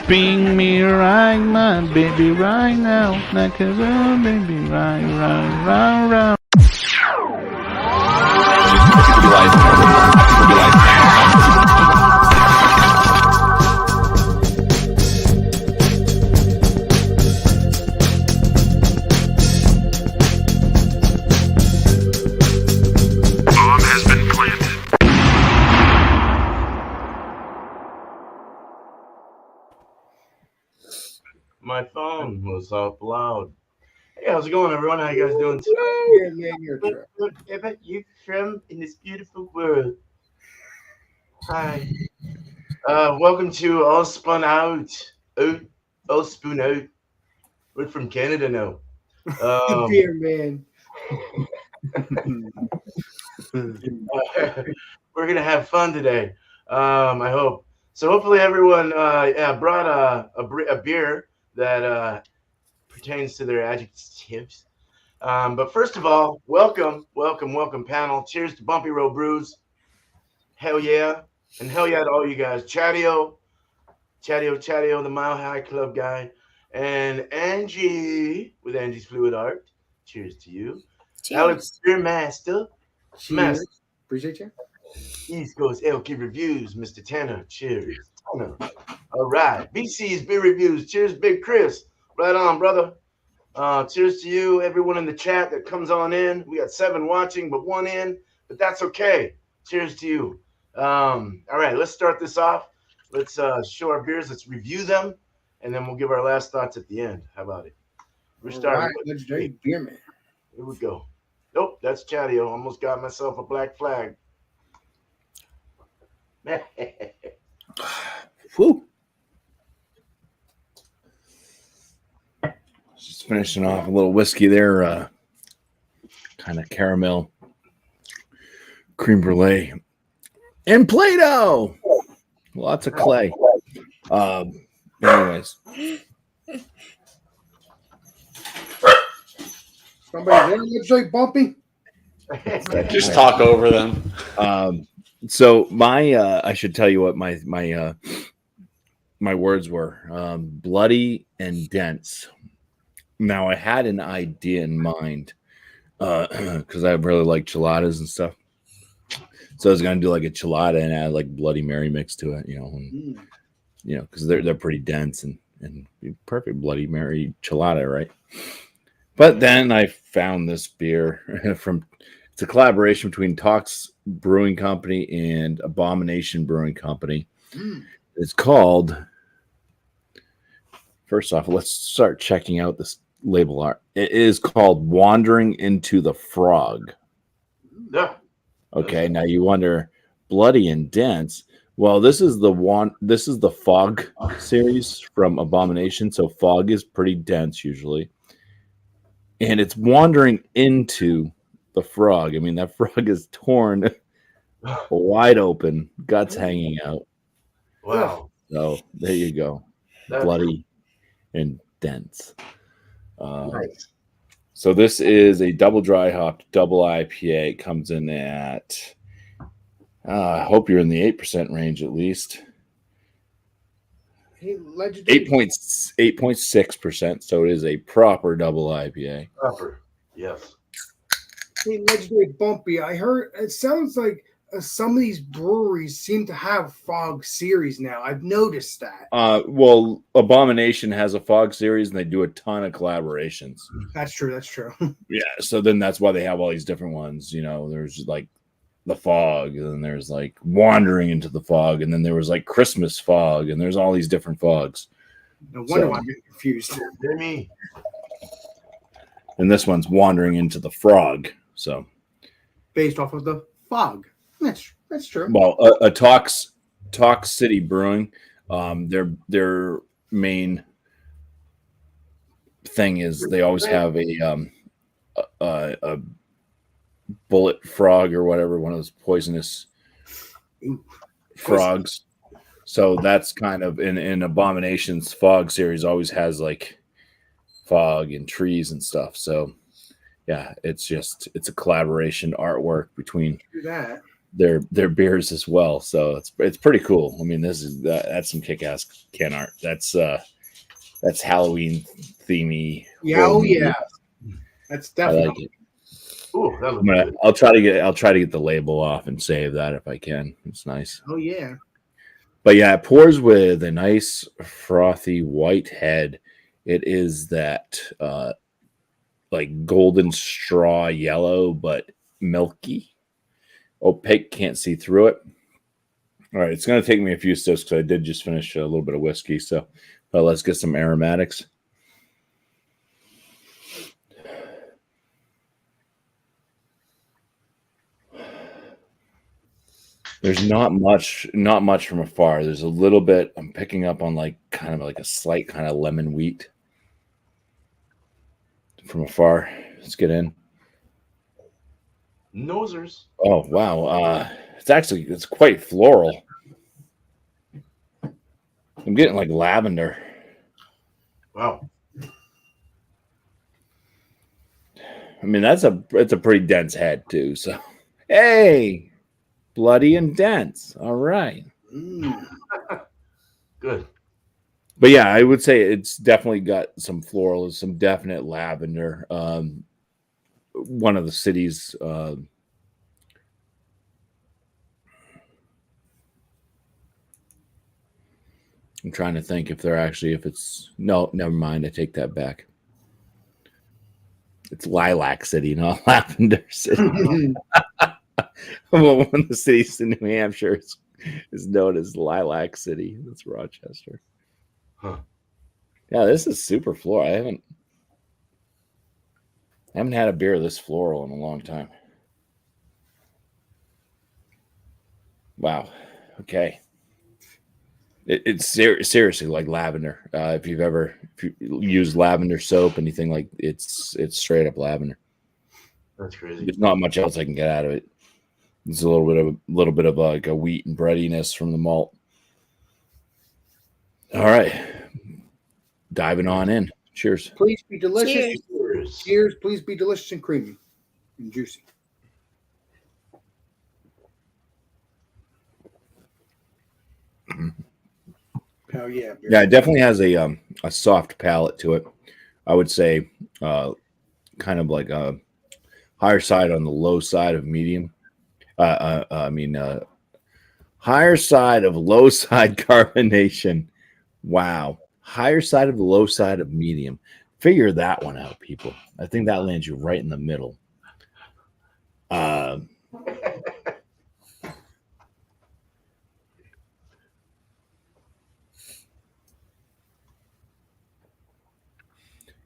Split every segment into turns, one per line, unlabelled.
Bring me right, my baby, right now. Like a girl, baby, right.
My phone was up loud. Hey, how's it going, everyone? How you guys doing today? You from in this beautiful world. Hi. Welcome to All Spun Out. All Spoon Out. We're from Canada now.
Beer man.
We're gonna have fun today. I hope. So hopefully everyone brought a beer that pertains to their adjectives. But first of all, welcome, panel. Cheers to Bumpy Road Brews. Hell yeah. And hell yeah to all you guys. Chadeo, the Mile High Club guy. And Angie with Angie's Fluid Art. Cheers to you.
Cheers.
Alex, Beer Master.
Cheers. Appreciate you.
East Coast LK Reviews, Mr. Tanner. Cheers. Tanner. All right. BC's Beer Reviews. Cheers, Big Chris. Right on, brother. Cheers to you, everyone in the chat that comes on in. We got 7 watching, but 1 in, but that's okay. Cheers to you. All right, let's start this off. Let's show our beers. Let's review them, and then we'll give our last thoughts at the end. How about it? We're starting.
Right, legendary beer man.
Here we go. Nope, that's Chadeo. Almost got myself a black flag.
Whew.
Just finishing off a little whiskey there, kind of caramel, creme brulee, and Play-Doh. Lots of clay. Anyways,
Somebody there, legendary Bumpy.
Just talk over them.
so my I should tell you what my words were: bloody and dense. Now, I had an idea in mind because I really like chiladas and stuff. So I was going to do like a chilada and add like Bloody Mary mix to it, because they're pretty dense and perfect Bloody Mary chilada, right? But then I found this beer it's a collaboration between Tox Brewing Company and Abomination Brewing Company. It's called, first off, let's start checking out this label art. It is called Wandering into the Frog.
Yeah.
Okay, now you wonder, bloody and dense. Well, this is the Fog series from Abomination. So Fog is pretty dense usually. And it's wandering into the frog. I mean, that frog is torn wide open, guts hanging out.
Wow.
So there you go. Bloody and dense.
Nice.
So this is a double dry hopped double IPA. It comes in at, I hope you're in the 8% range at least.
Hey, legendary.
8.6%. So it is a proper double IPA.
Proper. Yes.
Hey, legendary Bumpy. I heard it sounds like some of these breweries seem to have Fog series now. I've noticed that.
Well, Abomination has a Fog series, and they do a ton of collaborations.
That's true.
Yeah, so then that's why they have all these different ones. There's like the Fog, and then there's like Wandering into the Fog, and then there was like Christmas Fog, and there's all these different fogs.
No wonder why I'm getting confused.
Me.
And this one's Wandering into the Frog. So
based off of the Fog. That's true.
Well, a Tox City Brewing, their main thing is they always have a bullet frog or whatever, one of those poisonous frogs. So that's kind of in Abomination's Fog series always has like fog and trees and stuff. So yeah, it's a collaboration artwork between
Do that.
their beers as well. So it's pretty cool. I mean, that's some kick-ass can art. That's Halloween themey.
Yeah, oh yeah, that's
I
definitely.
like it.
Ooh, that looks good.
I'll try to get the label off and save that if I can. It's nice.
Oh yeah.
But yeah, it pours with a nice frothy white head. It is that like golden straw yellow, but milky. Opaque, can't see through it. All right, it's going to take me a few sips because I did just finish a little bit of whiskey. So, but let's get some aromatics. There's not much from afar. There's a little bit. I'm picking up on like kind of like a slight kind of lemon wheat from afar. Let's get in.
Nosers.
Oh wow, it's quite floral. I'm getting like lavender.
Wow.
I mean, it's a pretty dense head too. So, hey, bloody and dense. All right.
Good.
But yeah, I would say it's definitely got some floral, some definite lavender. One of the cities. I'm trying to think if it's no, never mind. I take that back. It's Lilac City, not Lavender City. Well, one of the cities in New Hampshire is known as Lilac City. That's Rochester.
Huh.
Yeah, this is super floral. I haven't had a beer this floral in a long time. Wow. Okay. It's seriously like lavender. If you use lavender soap, anything like it's straight up lavender.
That's crazy.
There's not much else I can get out of it. It's a little bit of like a wheat and breadiness from the malt. All right, diving on in. Cheers.
Please be delicious.
Cheers.
Cheers. Please be delicious and creamy and juicy. Oh yeah.
Yeah, it definitely has a soft palate to it. I would say kind of like a higher side on the low side of medium. Higher side of low side carbonation. Wow. Higher side of the low side of medium. Figure that one out, people. I think that lands you right in the middle.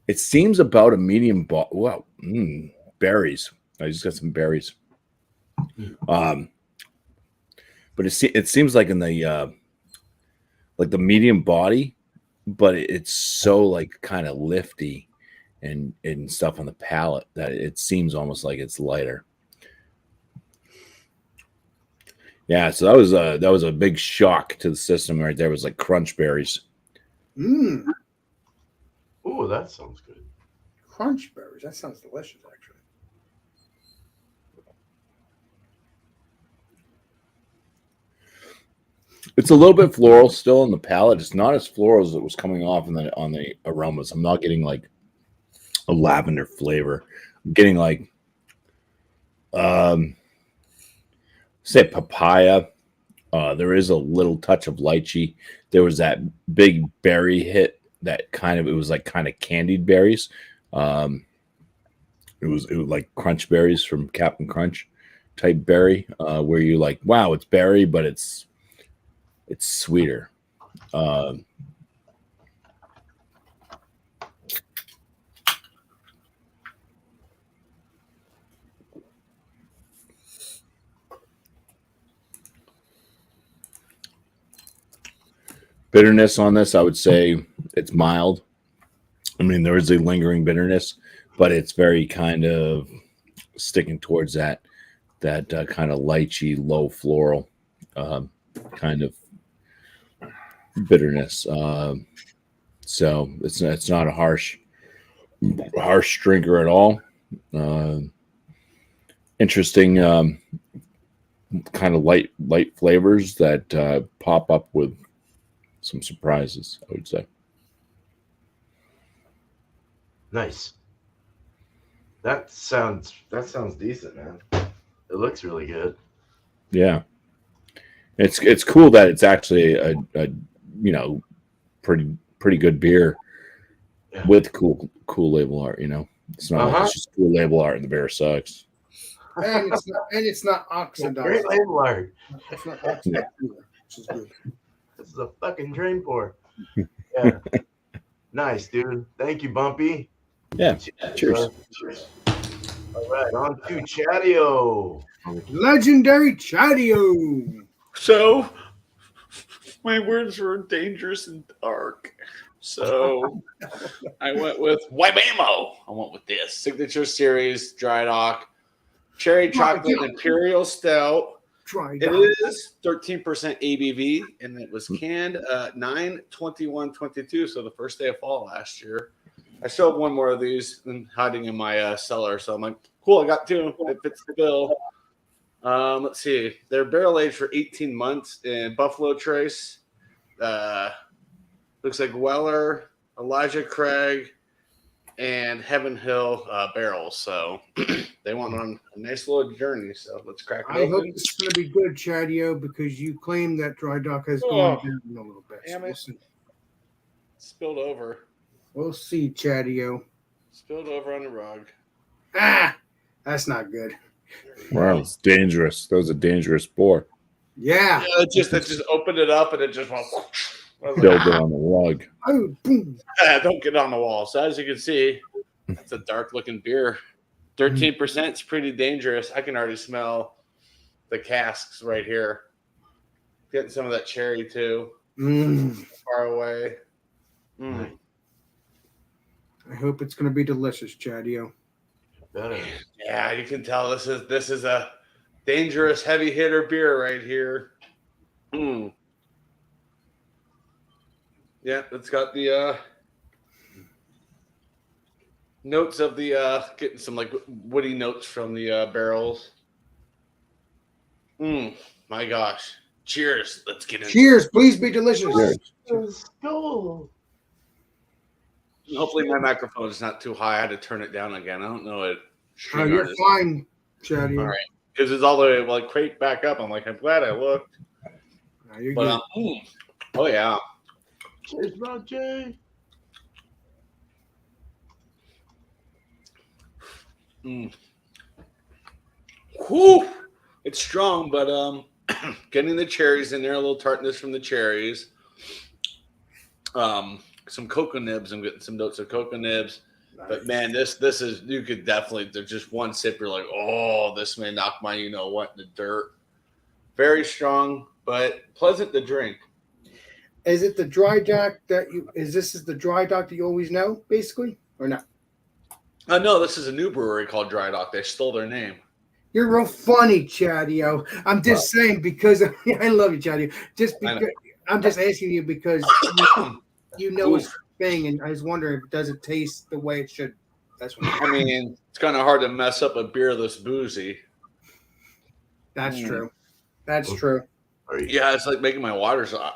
It seems about a medium wow. Berries. I just got some berries. But it seems like in the medium body, but it's so like kind of lifty and stuff on the palate that it seems almost like it's lighter. Yeah, so that was a big shock to the system right there. It was like crunch berries.
Mmm.
Ooh, that sounds good.
Crunch berries. That sounds delicious, actually.
It's a little bit floral still in the palate. It's not as floral as it was coming off on the aromas. I'm not getting like a lavender flavor. I'm getting like say papaya. There is a little touch of lychee. There was that big berry hit that it was like kind of candied berries. It was like crunch berries from Captain Crunch type berry, where you like, wow, it's berry, but it's sweeter. Bitterness on this, I would say it's mild. I mean, there is a lingering bitterness, but it's very kind of sticking towards that kind of lychee, low floral kind of bitterness. So it's not a harsh drinker at all. Interesting kind of light flavors that pop up with some surprises, I would say.
Nice. That sounds decent, man. It looks really good.
Yeah, it's cool that it's actually a pretty good beer with cool label art. It's not like it's just cool label art and the beer sucks.
And it's not oxidized.
Great label art.
It's not oxidized either, which is good.
This is a fucking drain pour. Yeah. Nice, dude. Thank you, Bumpy.
Yeah. Cheers.
All right, on to Chadeo.
Legendary Chadeo.
So, my words were dangerous and dark. So, I went with Wybamo. I went with this Signature Series Dry Dock Cherry Chocolate Imperial Stout. It is 13% ABV, and it was canned 9/21/22, so the first day of fall last year. I still have one more of these hiding in my cellar, so I'm like, cool, I got two. It fits the bill. Let's see. They're barrel aged for 18 months in Buffalo Trace. Looks like Weller, Elijah Craig, and Heaven Hill barrels. So they went on a nice little journey. So let's crack it open.
I hope it's going to be good, Chadeo, because you claim that dry dock has gone down a little bit.
Damn it.
So
Spilled over.
we'll see, Chadeo.
Spilled over on the rug.
That's not good.
Wow, it's dangerous. That was a dangerous pour.
Yeah.
It just opened it up and it just went.
Build it on the rug.
Oh, boom.
Don't get on the wall. So as you can see, it's a dark looking beer. 13% is pretty dangerous. I can already smell the casks right here. Getting some of that cherry too. Far away.
I hope it's going to be delicious, Chadeo.
Better.
Yeah, you can tell this is a dangerous heavy hitter beer right here. Yeah, it's got the notes of the getting some like woody notes from the barrels. My gosh. Cheers. Let's get into
Cheers. Please be delicious.
Let's go.
Hopefully my microphone is not too high. I had to turn it down again. I don't know it.
You're fine, Chadeo.
All right. Because it's all the way like cranked back up. I'm like, I'm glad I looked.
No, you're
But
good.
oh yeah.
Cheers, Roger.
Whew. It's strong, but getting the cherries in there, a little tartness from the cherries. Some cocoa nibs. I'm getting some notes of cocoa nibs. Nice. But man, this is, you could definitely, there's just one sip, you're like, oh, this may knock my you know what in the dirt. Very strong, but pleasant to drink.
Is it the dry dock that this is the dry dock that you always know, basically, or not?
No, this is a new brewery called Dry Dock. They stole their name.
You're real funny, Chadeo. I'm just saying because I love you, Chadeo. Just because I'm just asking you because you know it's a thing, and I was wondering, does it taste the way it should? That's what
I mean. It's kind of hard to mess up a beer this boozy.
That's true. That's true.
Yeah, it's like making my water's eye.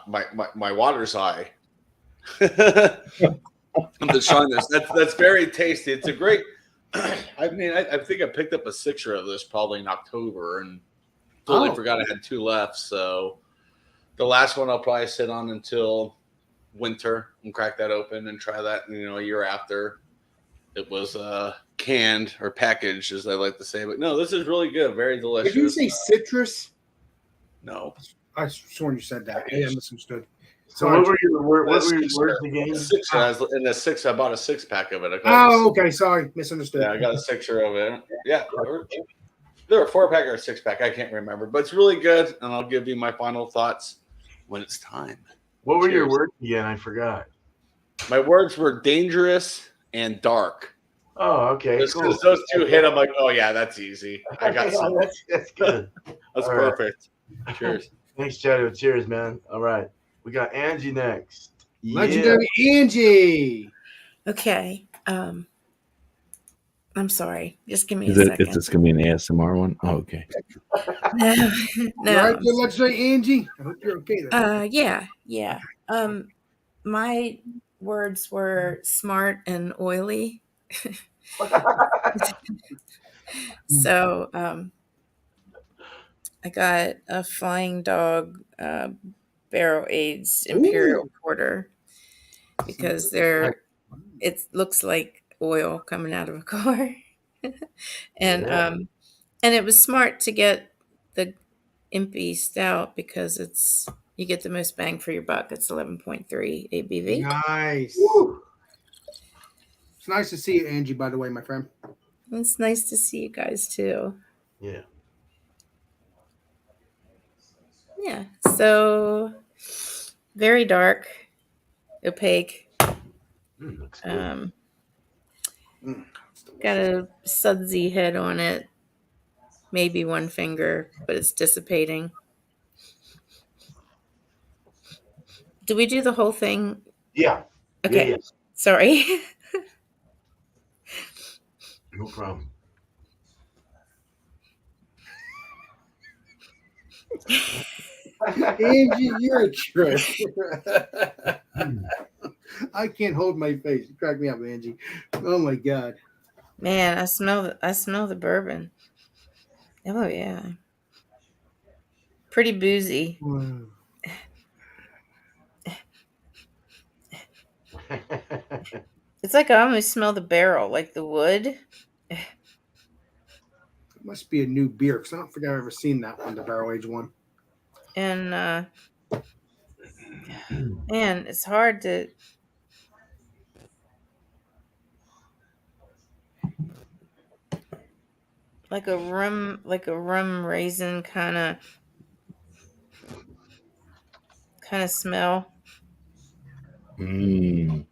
I'm just trying this. That's very tasty. It's a great. I mean, I think I picked up a sixer of this probably in October and totally forgot I had two left. So the last one I'll probably sit on until winter and crack that open and try that. A year after it was canned or packaged, as I like to say. But no, this is really good. Very delicious.
Did you say citrus?
No.
I sworn you said that. Yeah, I misunderstood.
So what were your words again?
In the six, I bought a 6-pack of it.
Okay. Sorry, misunderstood.
Yeah, I got a sixer of it. Yeah, they're a 4-pack or a 6-pack. I can't remember, but it's really good. And I'll give you my final thoughts when it's time.
What were your words again? I forgot.
My words were dangerous and dark.
Oh, okay.
Cool. Those two hit. I'm like, oh yeah, that's easy. I got some.
That's good.
That's perfect. Right. Cheers.
Thanks, Chadeo. Cheers, man. All right. We got Angie next.
Legendary Angie.
Okay. I'm sorry. Just give me a
Is
second.
this gonna be an ASMR one? Oh, okay.
No,
You
no.
all right there, legislator Angie? I hope you're okay there.
Yeah. My words were smart and oily. So, I got a Flying Dog barrel aged imperial porter because it looks like oil coming out of a car, and
Yeah.
and it was smart to get the Impy Stout because you get the most bang for your buck. It's 11.3 ABV.
Nice.
Woo.
It's nice to see you, Angie, by the way, my friend.
It's nice to see you guys too.
Yeah.
Yeah. So very dark, opaque.
Looks good.
Um,
It's
got
delicious.
a sudsy head on it, maybe one finger, but it's dissipating. Do we do the whole thing?
Yeah.
Okay.
Yeah.
Sorry.
No problem.
Angie, you're a trip. I can't hold my face. You crack me up, Angie. Oh my god.
Man, I smell the bourbon. Oh yeah. Pretty boozy.
Wow.
It's like I almost smell the barrel, like the wood.
It must be a new beer because I don't think I've ever seen that one, the barrel aged one.
And man, it's hard to like a rum raisin kind of smell.
Mm.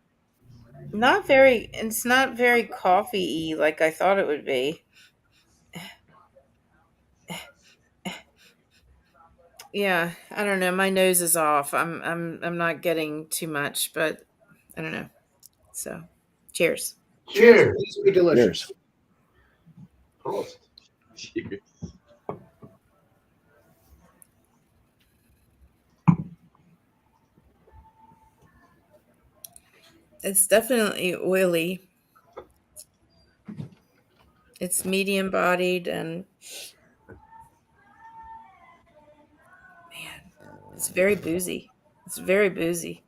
It's not very coffee-y like I thought it would be. Yeah, I don't know. My nose is off. I'm not getting too much, but I don't know. So, cheers.
Cheers.
Cheers.
Please be delicious.
Cheers.
Prost.
Cheers.
It's definitely oily. It's medium bodied and man, it's very boozy. It's very boozy.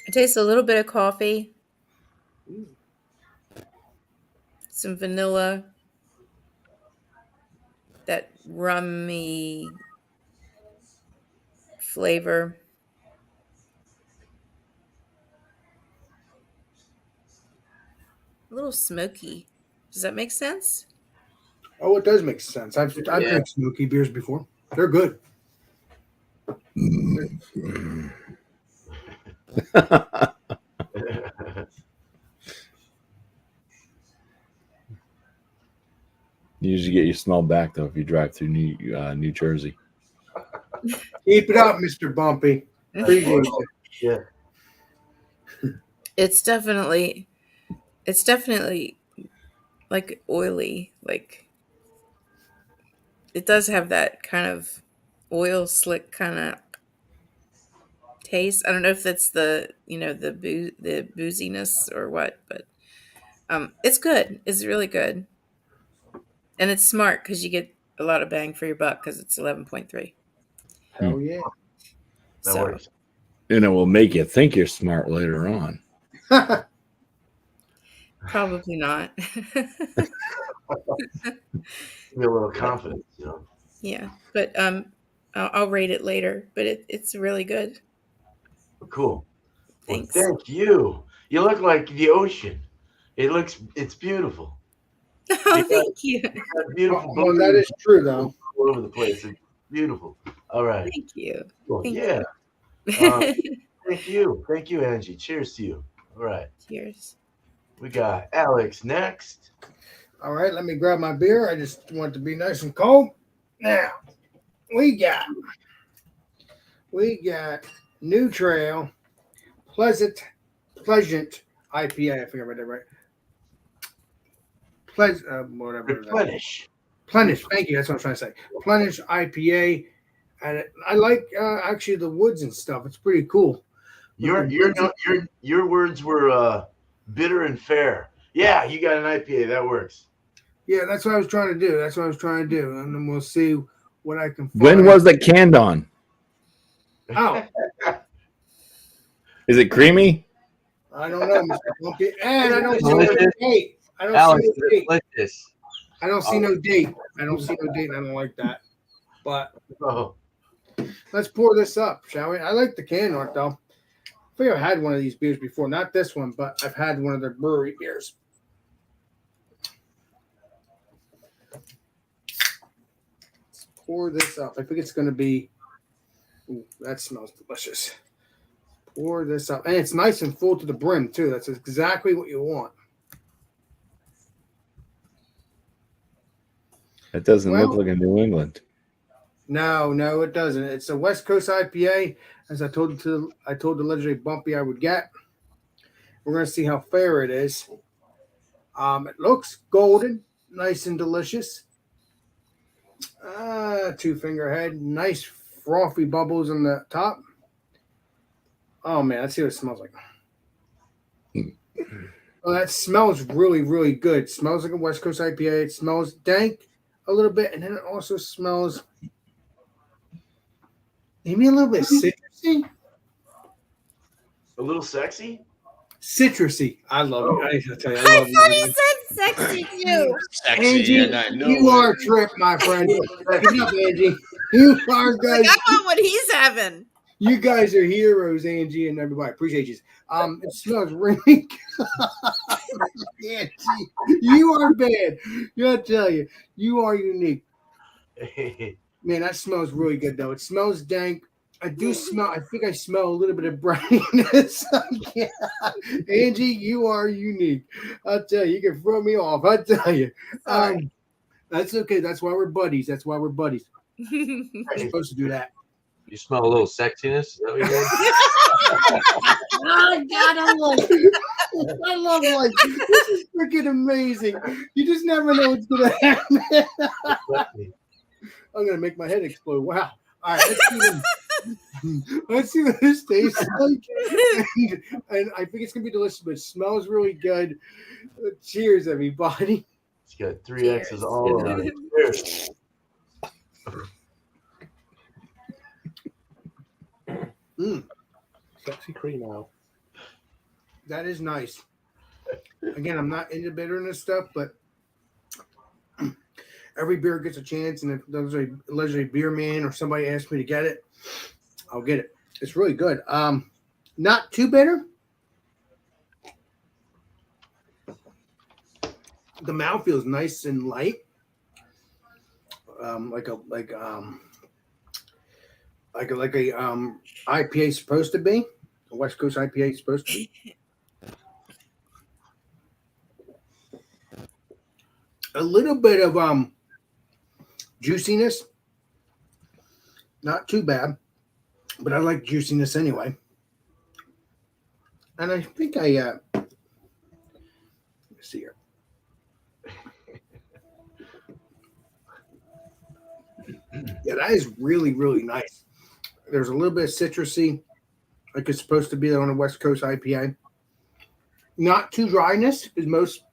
It tastes a little bit of coffee, some vanilla, that rummy flavor. A little smoky. Does that make sense?
Oh, it does make sense. I've drank smoky beers before. They're good.
You usually get your smell back though if you drive through New Jersey.
Keep it up, Mr. Bumpy. Appreciate it.
Yeah.
It's definitely like oily. Like it does have that kind of oil slick kind of taste. I don't know if that's the booziness or what, but it's good. It's really good, and it's smart because you get a lot of bang for your buck because it's 11.3.
Hell yeah.
That
So
works.
And it will make you think you're smart later on.
probably not.
Be a little confidence, you know.
Yeah, but I'll rate it later. But it's really good.
Cool. Well,
Thanks.
thank you. You look like the ocean. It's beautiful.
Oh, thank you.
You got beautiful
Well, that is true, though.
all over the place. It's beautiful. All right.
Thank you.
Cool.
Thank
Yeah.
you.
Thank you. Thank you, Angie. Cheers to you. All right.
Cheers.
We got Alex next.
All right, let me grab my beer. I just want it to be nice and cold. Now, we got We got New Trail, Pleasant IPA. I think I read that right. Whatever.
Replenish.
Plenish. Thank you. That's what I'm trying to say. Plenish IPA, and I like actually the woods and stuff. It's pretty cool.
Your words were bitter and fair. Yeah, you got an IPA. That works.
Yeah, that's what I was trying to do. And then we'll see what I can find.
When was it canned on?
Oh,
Is it creamy?
I don't know, Mr. Bumpy. And I don't see no date. I don't
Alex,
see no date.
delicious.
I don't see no date. I don't like that. But
Oh,
let's pour this up, shall we? I like the can art, though. I think I've had one of these beers before. Not this one, but I've had one of their brewery beers. Let's pour this up. I think it's going to be... Ooh, that smells delicious. Pour this up. And it's nice and full to the brim, too. That's exactly what you want.
It doesn't look like a New England.
No, it doesn't. It's a West Coast IPA, as I told the legendary Bumpy I would get. We're going to see how fair it is. It looks golden, nice and delicious. 2-finger head, nice frothy bubbles on the top. Oh man, let's see what it smells like. Oh, that smells really, really good. It smells like a West Coast IPA. It smells dank a little bit, and then it also smells maybe a little bit citrusy.
a little sexy.
Citrusy. I love it. I gotta tell you, I
I
love
thought he
it.
said sexy too.
Sexy.
Angie,
and I know
you
it.
are a trip, my friend. Give up, Angie. You are
Like,
guys.
I want what he's having.
You guys are heroes, Angie, and everybody. Appreciate you. It smells really good. Angie, you are bad. Gotta tell you, you are unique. Man, that smells really good though. It smells dank. I think I smell a little bit of brownness. Yeah. Angie, you are unique. I'll tell you, you can throw me off. I'll tell you.
Sorry.
That's okay. That's why we're buddies. You're supposed to do that.
You smell a little sexiness? Is that what you did?
Oh God, I love life. This is freaking amazing. You just never know what's gonna happen. I'm gonna make my head explode. Wow. All right, let's see what this tastes like. And I think it's gonna be delicious, but it smells really good. Cheers, everybody.
It's got 3 X's all around it. Cheers.
Sexy cream now. That is nice. Again, I'm not into bitterness stuff, but every beer gets a chance, and if there's a legendary beer man or somebody asks me to get it, I'll get it. It's really good. Not too bitter. The mouth feels nice and light, like a IPA is supposed to be. A West Coast IPA is supposed to be. A little bit of juiciness. Not too bad, but I like juiciness anyway. And I think let me see here. Yeah, that is really, really nice. There's a little bit of citrusy, like it's supposed to be on a West Coast IPA. Not too dryness, because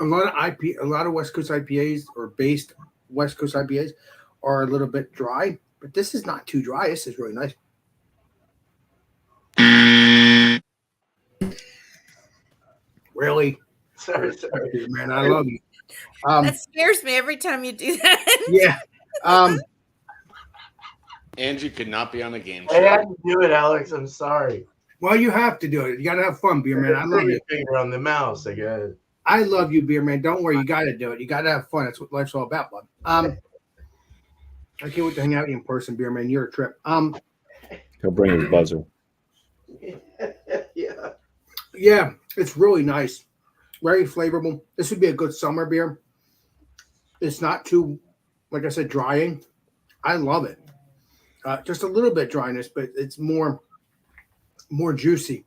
a lot of West Coast IPAs or based West Coast IPAs are a little bit dry, but this is not too dry. This is really nice. Really?
Sorry.
Man, I love you.
That scares me every time you do that.
Yeah.
Angie could not be on a game
I had
show.
to do it, Alex. I'm sorry.
Well, you have to do it. You got to have fun, beer man. I love you.
Finger on the mouse, I guess.
I love you, beer man. Don't worry. You got to do it. You got to have fun. That's what life's all about, bud. I can't wait to hang out with you in person, beer man. You're a trip.
He'll bring his buzzer.
Yeah.
Yeah, it's really nice. Very flavorful. This would be a good summer beer. It's not too, like I said, drying. I love it. Just a little bit dryness, but it's more juicy.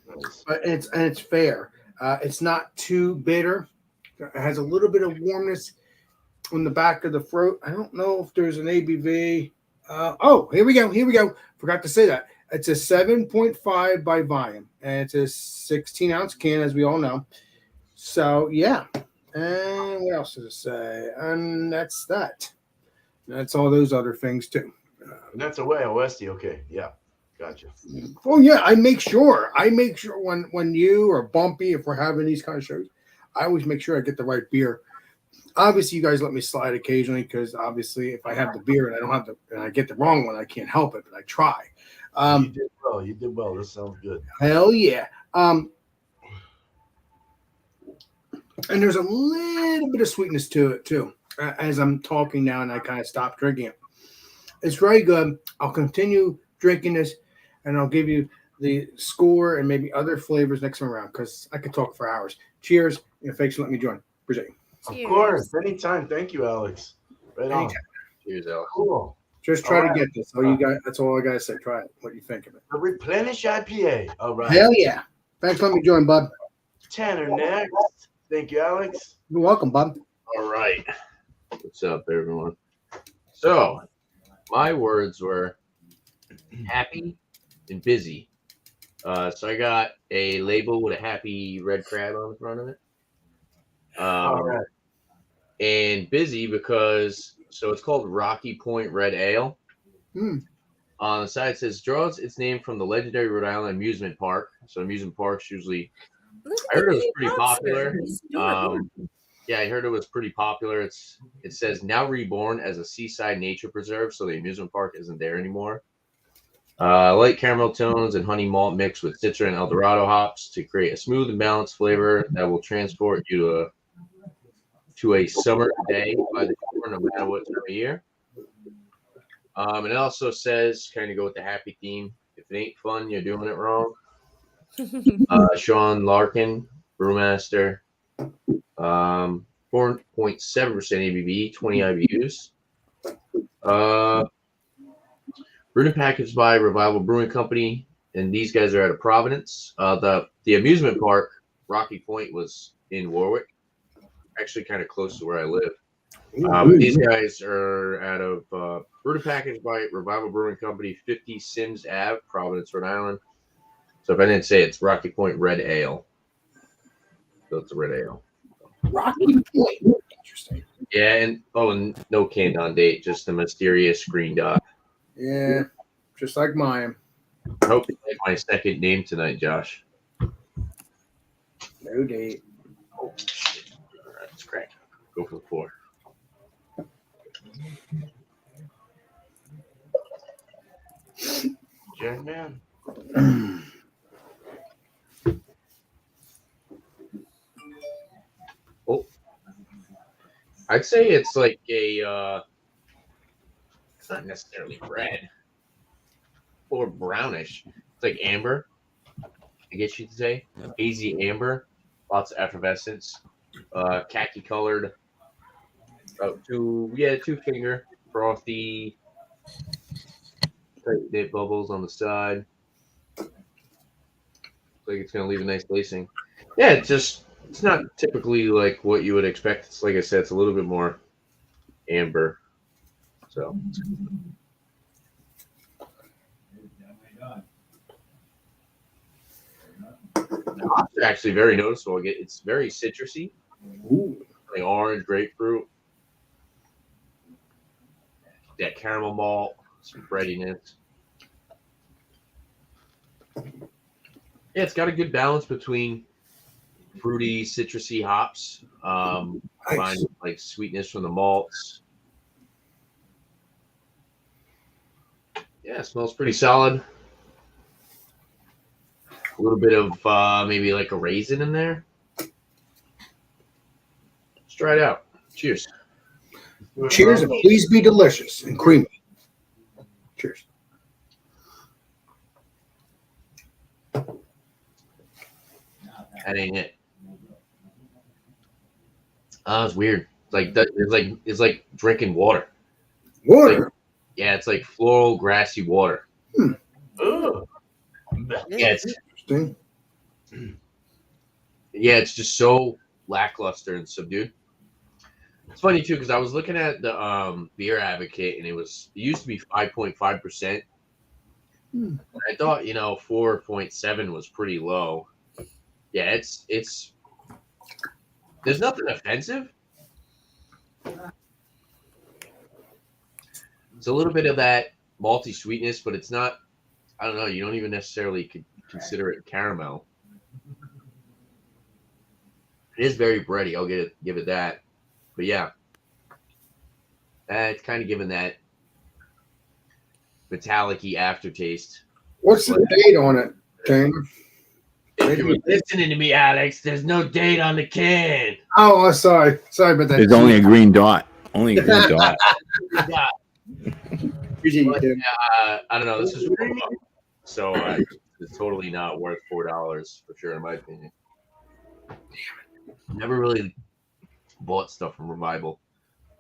Nice.
But it's fair. It's not too bitter. It has a little bit of warmness on the back of the throat. I don't know if there's an ABV. Here we go. Forgot to say that. It's a 7.5 by volume, and it's a 16-ounce can, as we all know. So, yeah. And what else does it say? And that's that. That's all those other things, too.
And that's a way, Westy. Okay, yeah, gotcha.
Oh, yeah, I make sure when you or Bumpy, if we're having these kind of shows, I always make sure I get the right beer. Obviously, you guys let me slide occasionally because obviously, if I have the beer and I don't have and I get the wrong one, I can't help it, but I try.
You did well. You did well. This sounds good.
Hell yeah. And there's a little bit of sweetness to it too. As I'm talking now, and I kind of stopped drinking it. It's very good. I'll continue drinking this, and I'll give you the score and maybe other flavors next time around because I could talk for hours. Cheers, and thanks for letting me join. Appreciate you.
Of course, anytime. Thank you, Alex. Right on.
Cheers, Alex.
Cool.
Just try to get this. That's all I gotta say. Try it. What do you think of it?
The Replenish IPA. All right.
Hell yeah. Thanks for letting me join, bud.
Tanner next. Thank you, Alex.
You're welcome, bud.
All right. What's up, everyone? So, my words were happy and busy. So I got a label with a happy red crab on the front of it.
All right.
And busy because, so it's called Rocky Point Red Ale. On the side it says, draws its name from the legendary Rhode Island amusement park. So amusement parks usually, I heard it was pretty popular. Yeah, I heard it was pretty popular. It says now reborn as a seaside nature preserve, so the amusement park isn't there anymore. Light caramel tones and honey malt mixed with Citra and Eldorado hops to create a smooth and balanced flavor that will transport you to a summer day by the shore, no matter what time of year. And it also says, kind of go with the happy theme, if it ain't fun, you're doing it wrong. Sean Larkin, brewmaster. 4.7% ABV, 20 IBUs. Brewed and packaged by Revival Brewing Company, and these guys are out of Providence. The amusement park, Rocky Point, was in Warwick, actually kind of close to where I live. These guys are out of brewed and packaged by Revival Brewing Company, 50 Sims Ave, Providence, Rhode Island. So if I didn't say, it's Rocky Point Red Ale. So it's a red ale.
Rocky Point. Interesting.
Yeah, and no canned on date, just the mysterious green dot.
Yeah, just like mine.
I hope you like my second name tonight, Josh.
No date.
Oh, shit. All right, let's crack. Go for the 4.
Jack man.
Oh, I'd say it's like a. It's not necessarily red or brownish. It's like amber, I guess you could say. Hazy amber, lots of effervescence, khaki colored, about 2 finger, frothy, tight knit bubbles on the side. Looks like it's gonna leave a nice lacing. Yeah, it's not typically like what you would expect. It's like I said, it's a little bit more amber. So it's actually very noticeable. It's very citrusy. Like orange, grapefruit, that caramel malt, some breadiness. Yeah, it's got a good balance between fruity, citrusy hops, combined with like sweetness from the malts. Yeah, it smells pretty solid. A little bit of maybe like a raisin in there. Let's try it out. Cheers.
Cheers, and please be delicious and creamy. Cheers.
That ain't it. It's weird. It's like drinking water.
Water.
Yeah, it's like floral, grassy water.
Ooh.
Yeah,
Interesting.
it's just so lackluster and subdued. It's funny too because I was looking at the Beer Advocate and it used to be 5.5%. I thought 4.7 was pretty low. Yeah, it's there's nothing offensive. It's a little bit of that malty sweetness, but it's not. I don't know. You don't even necessarily consider it caramel. It is very bready. I'll give it that. But yeah, it's kind of given that metallic-y aftertaste.
What's the date on it, Tanner?
If you were listening to me, Alex, there's no date on the can.
Oh, sorry about that.
There's only a green dot. Only a green dot.
Appreciate you, dude.
I don't know. This is so it's totally not worth $4 for sure, in my opinion. Never really bought stuff from Revival.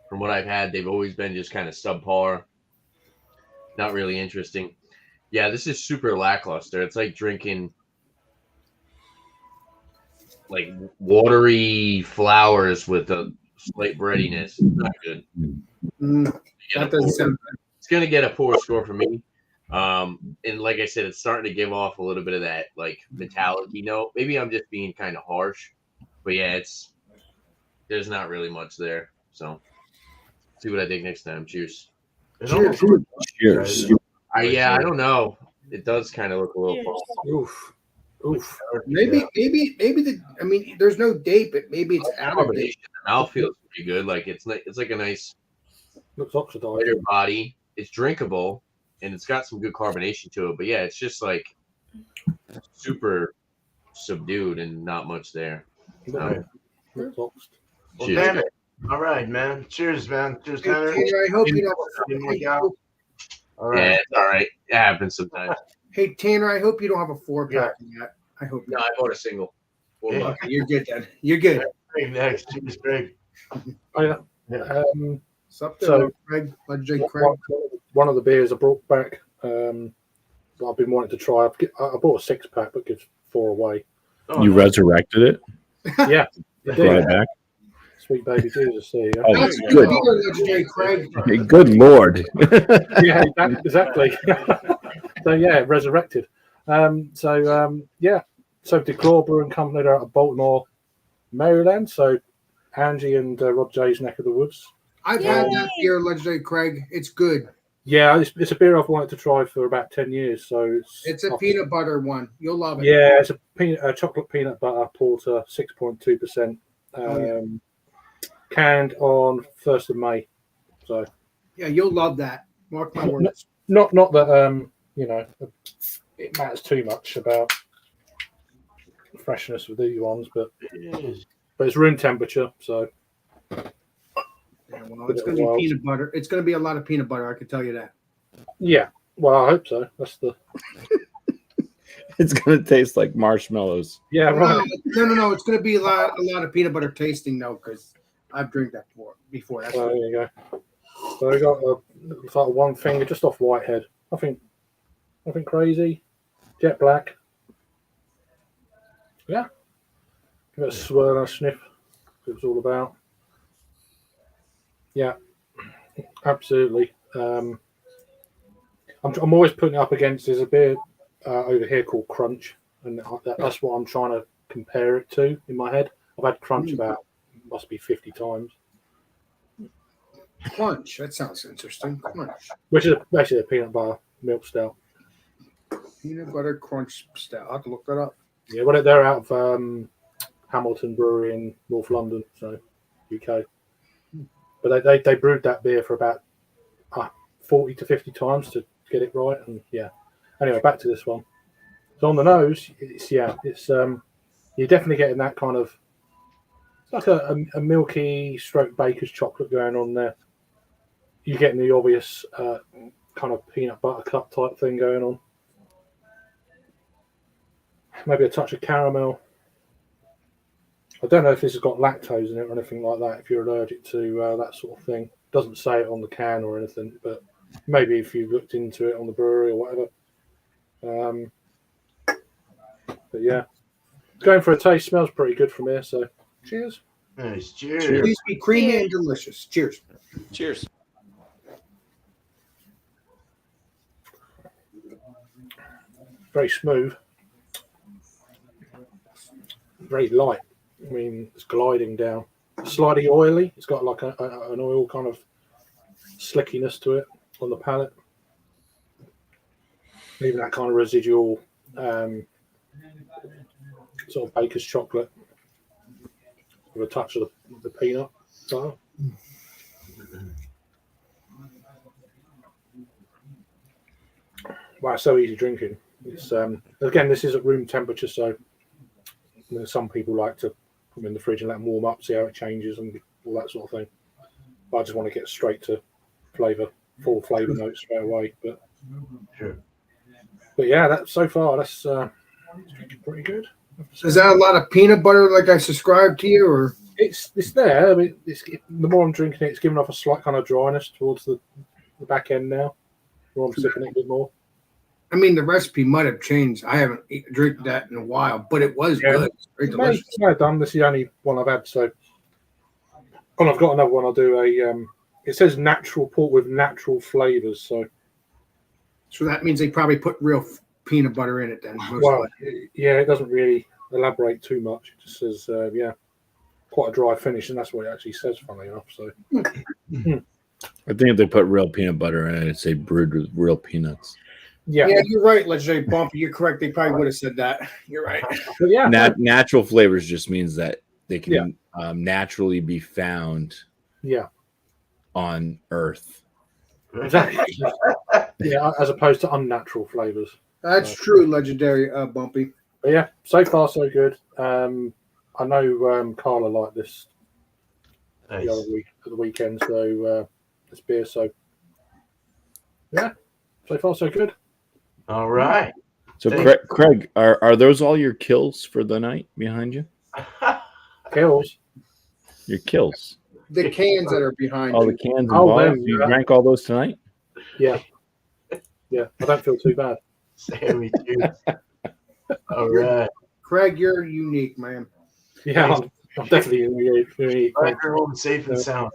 From what I've had, they've always been just kind of subpar, not really interesting. Yeah, this is super lackluster. It's like drinking like watery flowers with a slight breadiness. It's not good.
That doesn't sound good.
It's gonna get a poor score from me. And like I said, it's starting to give off a little bit of that like metallic-y note. Maybe I'm just being kind of harsh, but yeah, there's not really much there. So see what I think next time. Cheers.
Cheers.
I don't know. It does kind of look a little false.
Oof. Maybe there's no date, but maybe it's out of date.
The mouth feels pretty good. Like it's like a nice
looks oxidized.
lighter body. It's drinkable and it's got some good carbonation to it. But yeah, it's just like super subdued and not much there.
Looks oxed.
Well,
Cheers.
damn it. All right, man. Cheers, man. Cheers, Tanner.
Tanner, I hope you don't.
All
Yeah,
right.
it's all right. It happens sometimes.
Hey Tanner, I hope you don't have a 4-pack yet. I hope
No,
not.
I bought a single.
Yeah.
Okay, you're good then. You're good.
Greg next. Cheers, Greg.
Something,
So-
Craig, Legendary Craig.
One of the beers I brought back that I've been wanting to try. I bought a 6-pack, but gives 4 away.
Oh,
You
nice.
resurrected it?
Yeah,
Brought it back?
Sweet baby Jesus. There you go.
Oh,
That's
good.
beer, Legendary Craig.
Hey, good Lord.
Yeah, exactly. So yeah, resurrected. So DeClaw Brewing Company, they're out of Baltimore, Maryland. So Angie and Rod J's neck of the woods.
I've had that beer, Legendary Craig. It's good.
Yeah, it's a beer I've wanted to try for about 10 years. So
It's a peanut butter one. You'll love it.
Yeah, it's a chocolate peanut butter porter, 6.2%. Canned on 1st of May. So
Yeah, you'll love that. Mark my words.
not that it matters too much about freshness with these ones, but it's room temperature, so
Yeah, well, it's going to be peanut butter. It's going to be a lot of peanut butter. I can tell you that.
yeah. Well, I hope so. That's the
It's going to taste like marshmallows.
yeah right.
No. It's going to be a lot of peanut butter tasting though, because I've drank that before. That's
So there you go. So I got looks like one finger just off Whitehead. Nothing crazy. Jet black. Yeah. Give it a swirl and a sniff. What it's all about. Yeah. Absolutely. I'm always putting it up against. There's a beer over here called Crunch, and that's what I'm trying to compare it to in my head. I've had Crunch about must be 50 times.
Crunch. That sounds interesting. Crunch.
Which is basically a peanut butter milk stout.
Peanut butter crunch stout. I'll have to look that up.
Yeah, well, they're out of Hamilton Brewery in North London, so UK. But they brewed that beer for about 40 to 50 times to get it right, and yeah. Anyway, back to this one. So on the nose, it's you're definitely getting that kind of it's like a milky stroke baker's chocolate going on there. You're getting the obvious kind of peanut butter cup type thing going on. Maybe a touch of caramel. I don't know if this has got lactose in it or anything like that. If you're allergic to that sort of thing, doesn't say it on the can or anything, but Maybe if you looked into it on the brewery or whatever. But yeah, going for a taste. Smells pretty good from here. So cheers.
Nice. Cheers.
Please be creamy and delicious. Cheers.
Cheers.
Very smooth. Very light. I mean, it's gliding down. Slightly oily. It's got like an oil kind of slickiness to it on the palate. Even that kind of residual sort of baker's chocolate with a touch of the peanut. So, wow, so easy drinking. It's again, this is at room temperature, so some people like to put them in the fridge and let them warm up, see how it changes and all that sort of thing. But I just want to get straight to full flavour notes straight away. But
Sure.
But yeah, that's pretty good.
Is that a lot of peanut butter like I subscribed to you, or
It's there. I mean, the more I'm drinking it, it's giving off a slight kind of dryness towards the back end now. The more I'm sipping it a bit more.
I mean, the recipe might have changed. I haven't drank that in a while, but it was good. It's very delicious.
It's no done. This is the only one I've had. So, when I've got another one, I'll do a. It says natural port with natural flavors. So
that means they probably put real peanut butter in it then.
well, yeah, it doesn't really elaborate too much. It just says, quite a dry finish, and that's what it actually says. Funnily enough, so.
I think if they put real peanut butter in it, it'd say brewed with real peanuts.
Yeah, you're right, Legendary Bumpy. You're correct. They probably would have said that. You're right.
But yeah,
Natural flavors just means that they can naturally be found on Earth.
exactly. Yeah, as opposed to unnatural flavors.
That's true, Legendary Bumpy.
But yeah, so far so good. I know Carla liked this
Nice.
the other week at the weekend, so this beer. So yeah, so far so good.
All right.
So, Craig, are those all your kills for the night behind you?
Kills.
Your kills.
The cans that are behind
All
you.
the cans and
Oh,
bottles.
them,
You
yeah.
drank all those tonight?
Yeah, yeah. I don't feel too bad.
Sammy, too. All right.
Craig, you're unique, man.
Yeah, I'm definitely really
Glad you're home safe and sound.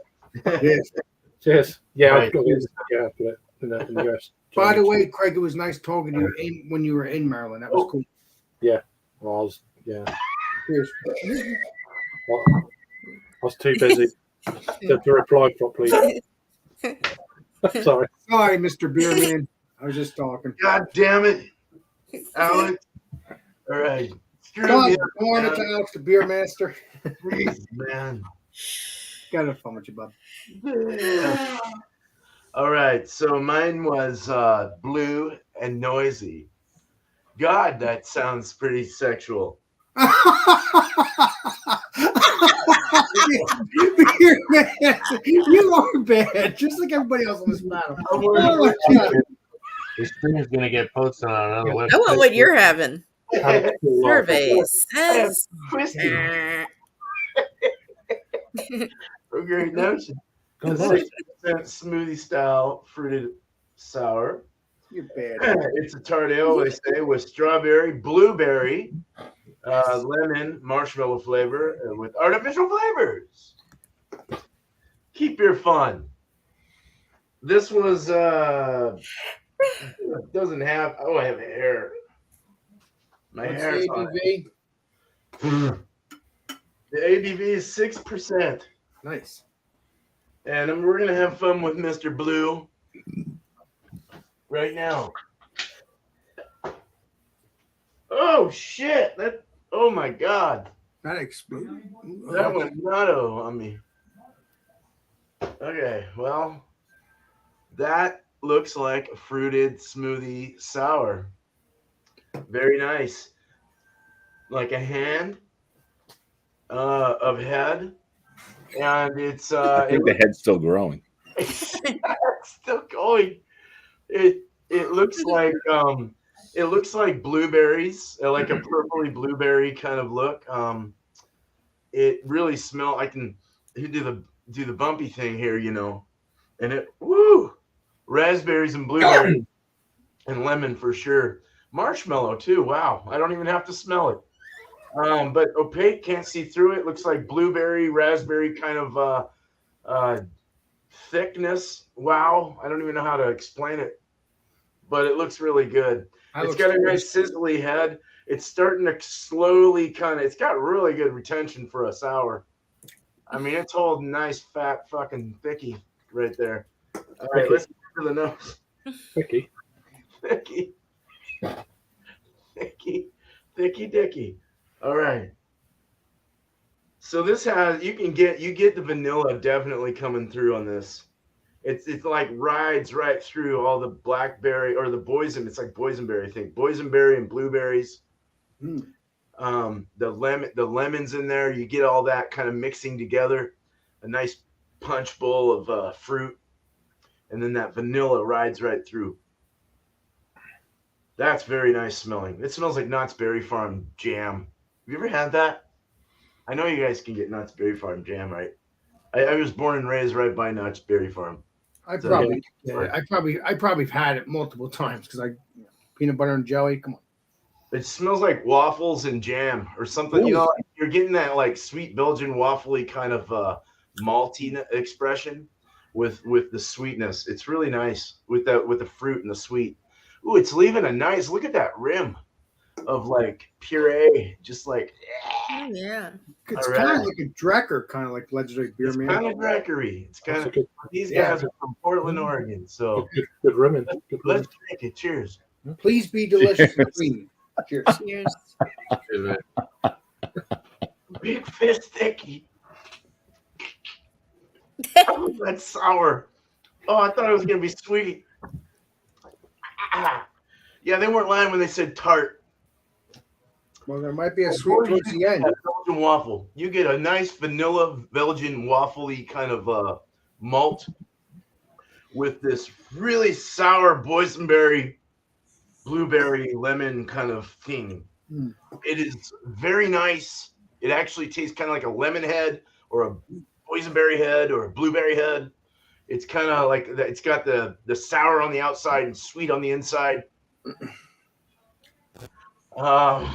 Yes.
cheers. Yeah,
Right.
I've got it. Yeah, I've got it in the rest.
By the way, Craig, it was nice talking to you when you were in Maryland. That was cool.
Well, I was
Cheers.
I was too busy to reply properly. Sorry.
Sorry, Mr. Beerman. I was just talking.
God damn it, Alex. All right. Screw
God,
me
born
up,
it to Alex, the beer master.
Jeez, man.
Got it fun with you, bub.
All right. So mine was blue and noisy. God, that sounds pretty sexual.
Beer master, you are bad, just like everybody else on this panel. Oh my God.
This thing is going to get posted on another website.
I want what you're having.
Alex,
Survey
I am
says.
twisted. For great notion.
Oh, nice.
6% smoothie style fruited sour.
You're bad.
It's a tart ale, I say, with strawberry, blueberry, lemon, marshmallow flavor, with artificial flavors. Keep your fun. This was doesn't have. Oh, I have hair. My
What's
hair's
the
on
ABV?
it. The ABV is 6%,
Nice.
and we're gonna have fun with Mr. Blue right now. Oh shit! Oh my god!
That exploded.
That went nutto on me. Okay, well, that looks like a fruited smoothie sour. Very nice. Like a hand of head. And it's
I think the head's still growing.
it's still going. It looks like blueberries, like a purpley blueberry kind of look. It really smells. I can do the bumpy thing here, and it raspberries and blueberries and lemon for sure. Marshmallow too. Wow, I don't even have to smell it. But opaque, can't see through it. Looks like blueberry, raspberry kind of thickness. Wow, I don't even know how to explain it, but it looks really good. It's got a nice sizzly head. It's starting to slowly it's got really good retention for a sour. I mean, it's holding nice, fat, fucking thicky right there. All right, let's get to the nose.
Thicky.
Thicky. Thicky. Thicky dicky. All right. So this has you get the vanilla definitely coming through on this. It's like rides right through all the blackberry or the boysen. It's like boysenberry, I think. Boysenberry and blueberries. The lemons in there. You get all that kind of mixing together. A nice punch bowl of fruit, and then that vanilla rides right through. That's very nice smelling. It smells like Knott's Berry Farm jam. Have you ever had that? I know you guys can get Knott's Berry Farm jam, right? I was born and raised right by Knott's Berry Farm.
I probably have had it multiple times because peanut butter and jelly. Come on.
It smells like waffles and jam or something. Ooh. You know, you're getting that like sweet Belgian waffly kind of malty expression with the sweetness. It's really nice with the fruit and the sweet. Ooh, it's leaving a nice look at that rim of like puree, just like
yeah.
It's kind of like a Drecker, kind of like Legendary Beer Man.
Kind of Dreckery. It's kind of these guys are from Portland, Oregon. So
good rimming.
Let's drink it. Cheers.
Please be delicious and creamy. Cheers.
Cheers.
Big fist sticky. Oh, that's sour. Oh, I thought it was gonna be sweet. Yeah, they weren't lying when they said tart.
Well, there might be a sweet towards the end.
Belgian waffle. You get a nice vanilla Belgian waffly kind of malt with this really sour boysenberry, blueberry, lemon kind of thing. It is very nice. It actually tastes kind of like a lemon head or a boysenberry head or a blueberry head. It's kind of like it's got the sour on the outside and sweet on the inside.
Nice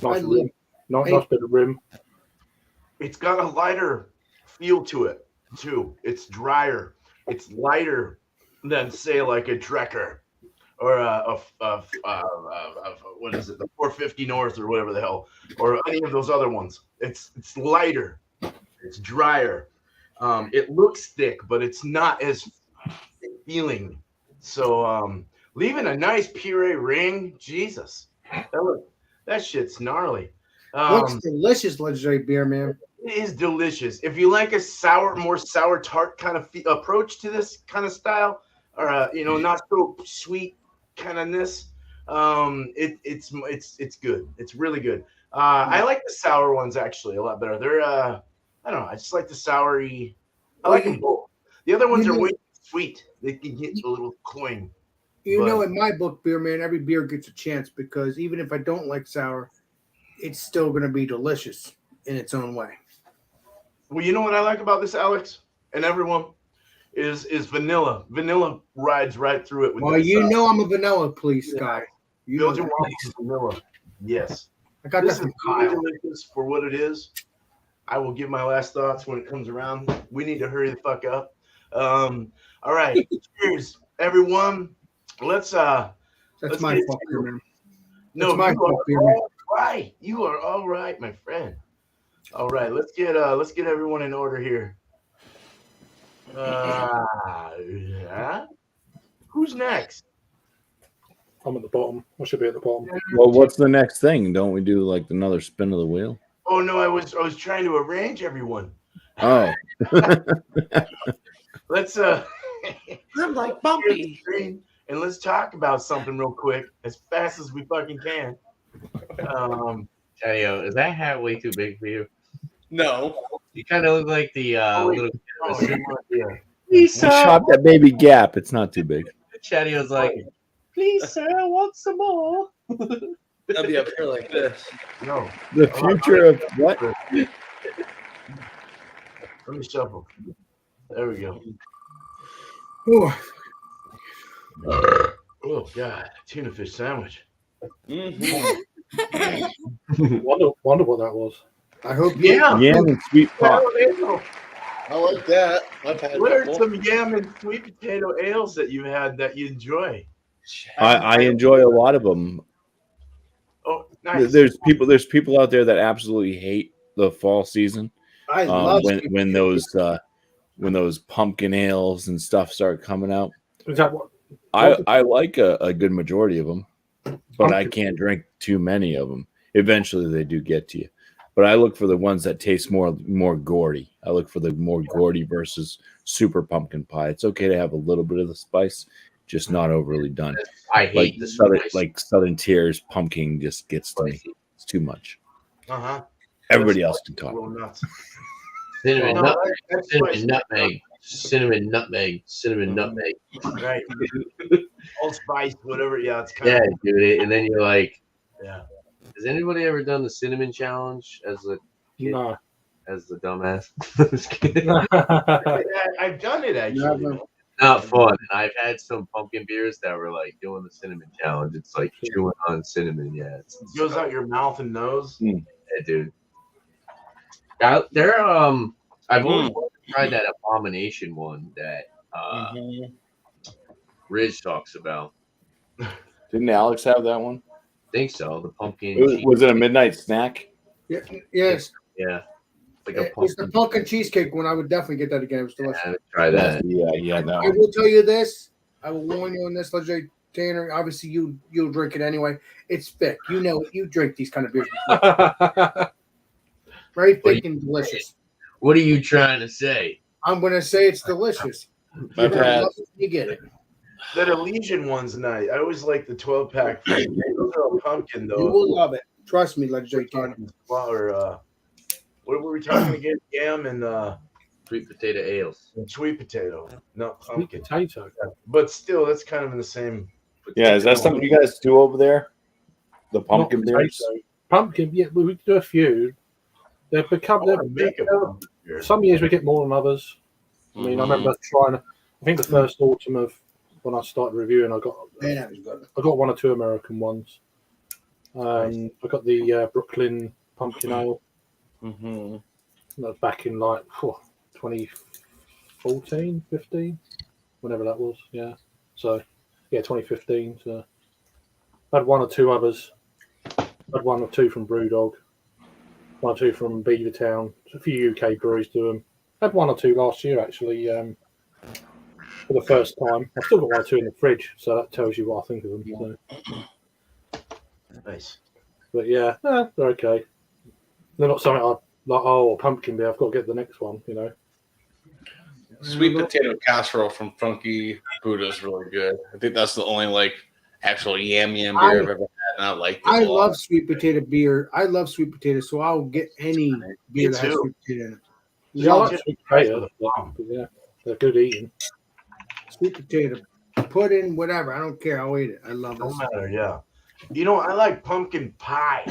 bit of rim.
It's got a lighter feel to it too. It's drier. It's lighter than say like a Drecker or what is it, the 450 North or whatever the hell, or any of those other ones. It's lighter. It's drier. It looks thick, but it's not as feeling. So leaving a nice puree ring, Jesus, that shit's gnarly.
Looks delicious, Legendary Beer Man.
It is delicious. If you like a more sour tart kind of approach to this kind of style, or not so sweet kind of ness, it's good. It's really good. I like the sour ones actually a lot better. They're I don't know. I just like the soury. I like them both. The other ones are way too sweet. They can get a little cloying.
In my book, Beer Man, every beer gets a chance because even if I don't like sour, it's still going to be delicious in its own way.
Well, you know what I like about this, Alex, and everyone, is vanilla. Vanilla rides right through it.
Well, I'm a vanilla police guy.
Belgian waffles, vanilla. Yes.
I got
this
that from
really
Kyle.
delicious for what it is. I will give my last thoughts when it comes around. We need to hurry the fuck up. All right. Cheers, everyone. That's
my fault, Beer Man.
No,
my fault, Beer Man.
Right. You are all right, my friend. All right, let's get everyone in order here. Who's next?
I'm at the bottom. I should be at the bottom.
Well, what's the next thing? Don't we do like another spin of the wheel?
Oh no, I was trying to arrange everyone.
Oh.
Let's
I'm like Bumpy.
And let's talk about something real quick, as fast as we fucking can.
Chadeo, is that hat way too big for you?
No.
You kind of look like the little kid.
Please, sir. Shop that baby Gap. It's not too big.
Chadeo's like, please, sir, I want some more.
I'll be up here like this.
No.
The future of what?
Let me shuffle. There we go.
Ooh,
Oh God, tuna fish sandwich.
Mhm.
Wonder what that was.
I hope you.
Yeah.
Yam and sweet pop.
I like that. I've had a
What are
couple.
some yam and sweet potato ales that you've had that you enjoy?
I enjoy a lot of them.
Oh, nice.
There's people out there that absolutely hate the fall season.
I love
when those pumpkin ales and stuff start coming out.
Is that what?
I like a good majority of them, but I
Pumpkin.
can't drink too many of them. Eventually, they do get to you. But I look for the ones that taste more gourdy. I look for the more gourdy versus super pumpkin pie. It's okay to have a little bit of the spice, just not overly done.
I hate the
Southern Tier's pumpkin just gets to me. It's too much.
Uh-huh.
Everybody else can
A
talk.
little nuts.
cinnamon,
No,
nutmeg,
that's
cinnamon,
spicy.
nutmeg, cinnamon, nutmeg, cinnamon, nutmeg.
Right. Old Spice, whatever. Yeah, it's kind
Yeah,
of.
dude. And then you're like,
Yeah.
has anybody ever done the cinnamon challenge as a kid?
No.
As the dumbass? Just kidding.
I've done it actually.
Never.
Not fun. And I've had some pumpkin beers that were like doing the cinnamon challenge. It's like chewing on cinnamon. Yeah,
It goes out your mouth and nose.
yeah, dude. I've always tried that abomination one that Ridge talks about.
Didn't Alex have that one?
I think so. The pumpkin.
Was it a midnight snack?
Yes.
Yeah. Like
It's the pumpkin cheesecake one. I would definitely get that again. It was delicious.
Yeah, try that.
Yeah, that
I
one.
will tell you this. I will warn you on this, Legendary Tanner. Obviously, you'll drink it anyway. It's thick. You know, you drink these kind of beers before. Very thick and delicious.
What are you trying to say?
I'm going to say it's delicious.
I've had
You get it.
That Elysian one's nice. I always like the 12-pack. Those are all pumpkin though.
You will love it. Trust me, Legendary Tanner.
Or what were we talking again? Yam and
Sweet potato ales.
sweet potato, not
Sweet
pumpkin.
potato.
But still, that's kind of in the same.
Yeah, is that something you guys do over there? The pumpkin
Not
beers?
potato. Pumpkin, yeah, we do a few. They've become.
I wanna make a pumpkin beer.
Some years we get more than others. I mean, I remember trying. I think the first autumn of when I started reviewing, I got one or two American ones. I got the Brooklyn Pumpkin Ale.
Mm-hmm.
That was back in like 2014, 15, whenever that was. Yeah. So, yeah, 2015. So, I had one or two others. I had one or two from Brewdog, one or two from Beavertown. A few UK breweries do them. I had one or two last year actually. For the first time, I've still got one or two in the fridge, so that tells you what I think of them. So.
Nice.
But yeah, they're okay. They're not something I like. Oh, pumpkin beer. I've got to get the next one. You know.
Sweet potato casserole from Funky Buddha is really good. I think that's the only like actual yam beer I've ever had, and I like it.
I love sweet potato beer. I love sweet potato, so I'll get any beer that has sweet potato in it.
Yeah, I like sweet potato. But yeah, they're good eating.
Sweet potato, pudding, whatever. I don't care. I'll eat it. I love it.
No matter, yeah. You know, I like pumpkin pie.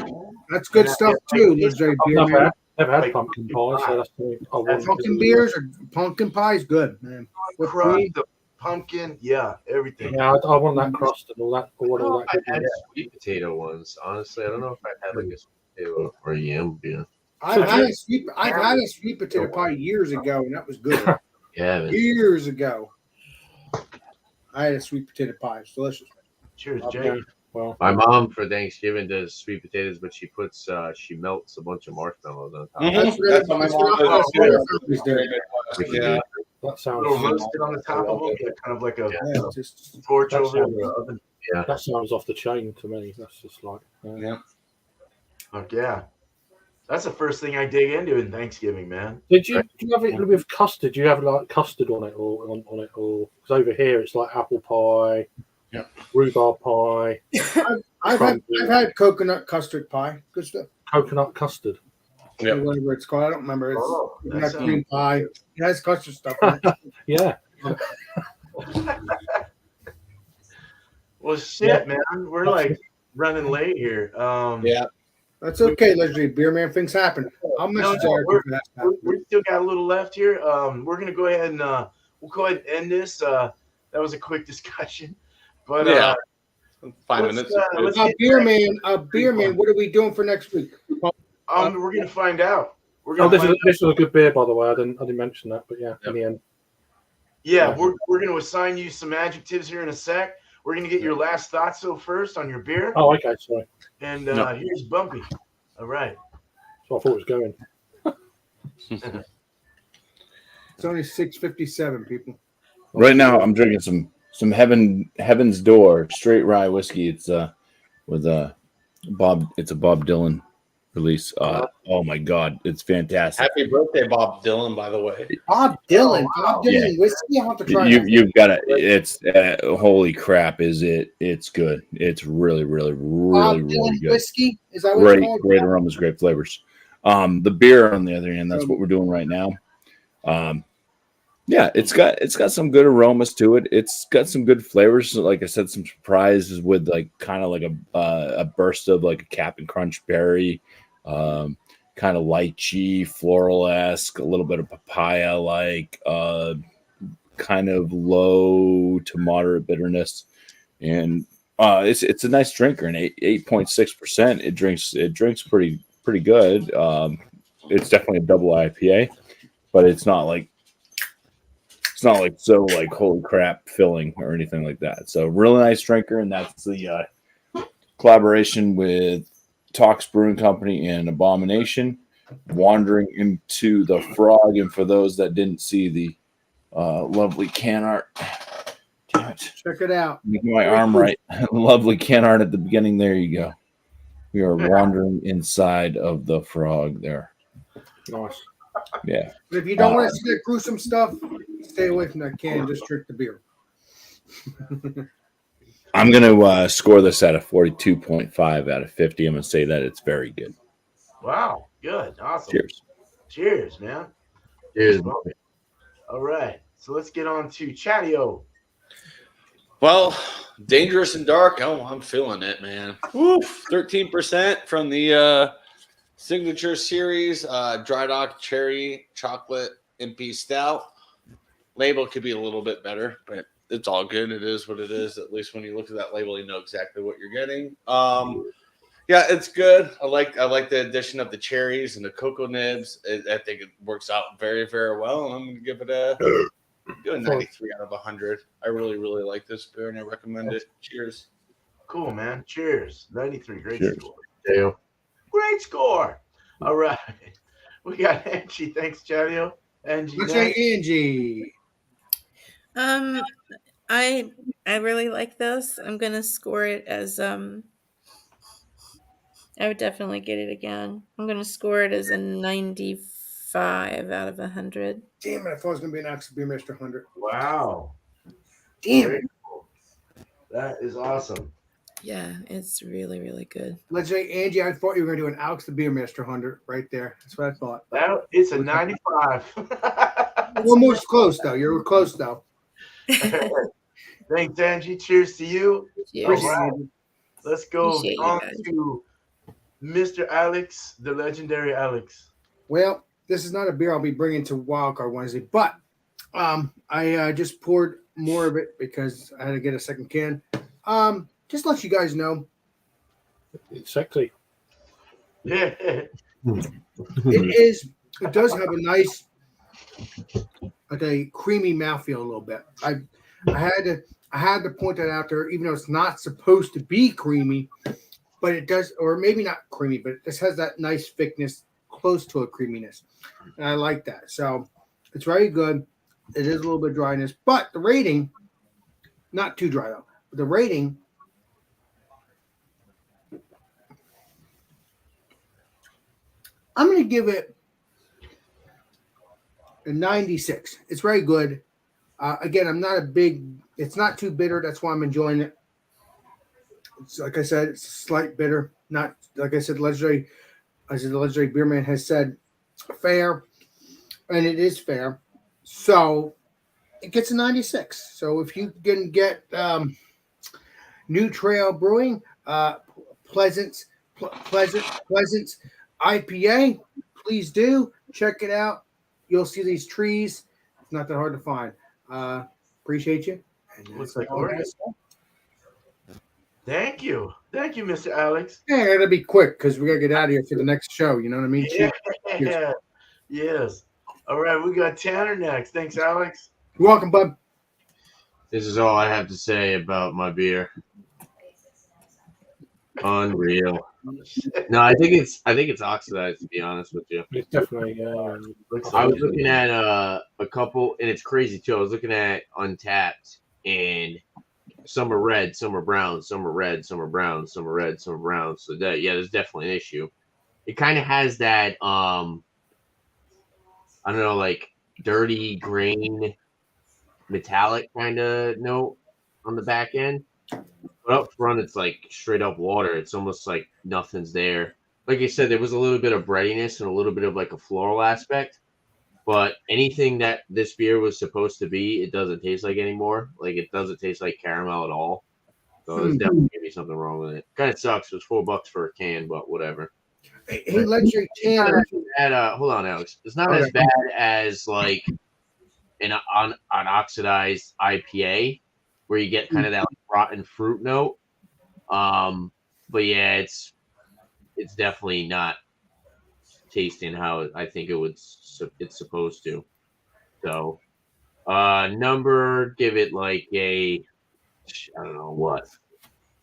That's good stuff too. Legendary beer, man.
Never had
Like
pumpkin pie, so that's the I want.
Pumpkin beers or pumpkin pie is good, man. With
Crust,
cream.
the pumpkin, yeah, everything.
Yeah, I want that crust and all that. All that
I've
good
had sweet potato ones. Honestly, I don't know if I've had like a sweet potato or a yam beer.
I've had a sweet potato pie years ago, and that was good.
Yeah, man.
Years ago, I had a sweet potato pie. It's delicious.
Cheers, Jake.
Okay. Well,
My mom for Thanksgiving does sweet potatoes, but she melts a bunch of marshmallows on top.
That's
That's what my mom does.
yeah, that sounds.
Little roasted on the top of them, yeah, kind of like a
Yeah, just
torch
That
over
sounds-
the oven.
That sounds off the chain to me. That's just like.
Yeah.
Fuck yeah. That's the first thing I dig into in Thanksgiving, man.
Do you have it with custard? Do you have like custard on it or on it, or because over here it's like apple pie, rhubarb pie,
I've had coconut custard pie. Good stuff.
coconut custard.
Yeah.
Whatever it's called, I don't remember. It's
Oh, that
coconut
sounds-
cream pie. It has custard stuff in it.
Yeah.
Well, shit, man. We're like running late here.
Yeah.
That's okay, Legendary Beer Man. Things happen. I'll message Eric if that happens.
We still got a little left here. We're gonna go ahead and we'll go ahead and end this. That was a quick discussion, but
Yeah. 5
let's,
minutes.
let's
A
get
beer
back.
man. What are we doing for next week?
We're gonna find out. We're
Oh,
gonna
this is a good beer, by the way. I didn't mention that, but yeah, in the end.
Yeah, we're gonna assign you some adjectives here in a sec. We're gonna get your last thoughts so first on your beer.
Oh, okay, sorry.
And here's Bumpy. All right.
So I thought it was going.
It's only 6:57, people.
Right now, I'm drinking some Heaven's Door straight rye whiskey. It's with Bob. It's a Bob Dylan release. Oh my God, it's fantastic.
Happy birthday, Bob Dylan, by the way.
Bob Dylan. Bob Dylan whiskey. I'll have to try that.
You've got to. It's holy crap! Is it? It's good. It's really, really,
Bob
really,
Dylan
really good.
whiskey. Is that what it's called?
Great aromas, great flavors. The beer, on the other hand, that's what we're doing right now. Yeah, it's got some good aromas to it. It's got some good flavors. Like I said, some surprises with like kind of like a burst of like a Captain Crunch berry, kind of lychee, floral-esque, a little bit of papaya, like kind of low to moderate bitterness, and it's a nice drinker. And 8.6%. It drinks pretty good. It's definitely a double IPA, but it's not like so like holy crap filling or anything like that. So really nice drinker, and that's the collaboration with Talks Brewing Company and Abomination, Wandering into the Frog. And for those that didn't see the lovely can art, damn it,
Check it out.
making my arm right. Lovely can art at the beginning. There you go. We are wandering inside of the frog there.
Nice.
Yeah.
But if you don't want to see that gruesome stuff, stay away from that can. Just drink the beer.
I'm going to score this at a 42.5 out of 50. I'm going to say that it's very good.
Wow, good, awesome.
Cheers,
man.
Cheers.
All right, so let's get on to Chadeo.
Well, dangerous and dark. Oh, I'm feeling it, man. Woof, 13% from the Signature Series Dry Dock Cherry Chocolate MP Stout. Label could be a little bit better, but it's all good. It is what it is. At least when you look at that label, you know exactly what you're getting. Yeah, it's good. I like the addition of the cherries and the cocoa nibs. I think it works out very, very well. And I'm going to give it a 93 out of 100. I really, really like this beer, and I recommend it. Cheers.
Cool, man. Cheers. 93. Great
Cheers.
score. Chadeo. Great score. All right. We got Angie. Thanks, Chadeo. Angie.
Let's say Angie.
I really like this. I'm gonna score it as I would definitely get it again. I'm gonna score it as a 95 out of 100.
Damn it! I thought it was gonna be an Axel Beer Master 100.
Wow.
Damn
Very
it!
cool. That is awesome.
Yeah, it's really, really good.
Let's say Angie. I thought you were gonna do an Alex the Beer Master 100 right there. That's what I thought.
It's a 95.
You're almost close though. You're close though.
Thanks, Angie. Cheers to you.
Cheers.
All right. Let's go
Appreciate you
on
guys.
to Mr. Alex, the legendary Alex.
Well, this is not a beer I'll be bringing to Wildcard Wednesday, but I just poured more of it because I had to get a second can. Just to let you guys know,
It's sexy.
Yeah.
it does have a nice, like a creamy mouthfeel a little bit. I had to point that out there, even though it's not supposed to be creamy, but it does, or maybe not creamy, but it just has that nice thickness close to a creaminess. And I like that. So it's very good. It is a little bit dryness, but the rating, not too dry though, but the rating, I'm going to give it a 96. It's very good. Again, it's not too bitter. That's why I'm enjoying it. It's, like I said, it's a slight bitter. Not, like I said, the legendary beer man has said, fair. And it is fair. So it gets a 96. So if you can get New Trail Brewing, Pleasant IPA, please do check it out. You'll see these trees. It's not that hard to find. Appreciate you.
Looks like Oregon. Thank you, Mr. Alex.
Yeah, I gotta be quick because we gotta get out of here for the next show. You know what I mean?
Yeah. Yes. All right, we got Tanner next. Thanks, Alex.
You're welcome, bud.
This is all I have to say about my beer. Unreal. No, I think it's oxidized, to be honest with you.
It's definitely.
I was looking at a couple, and it's crazy too. I was looking at Untapped, and some are red, some are brown, some are red, some are brown, some are red, some are brown. So that there's definitely an issue. It kind of has that I don't know, like dirty grain, metallic kind of note on the back end. But up front, it's like straight up water. It's almost like nothing's there. Like I said, there was a little bit of breadiness and a little bit of like a floral aspect. But anything that this beer was supposed to be, it doesn't taste like anymore. Like it doesn't taste like caramel at all. So there's definitely gonna be something wrong with it. Kind of sucks. It was $4 for a can, but whatever.
Hey, Legendary Tanner.
Hold on, Alex. It's not as bad as like an unoxidized IPA, where you get kind of that like, rotten fruit note. But yeah, it's definitely not tasting how I think it's supposed to. So, give it like a, I don't know what,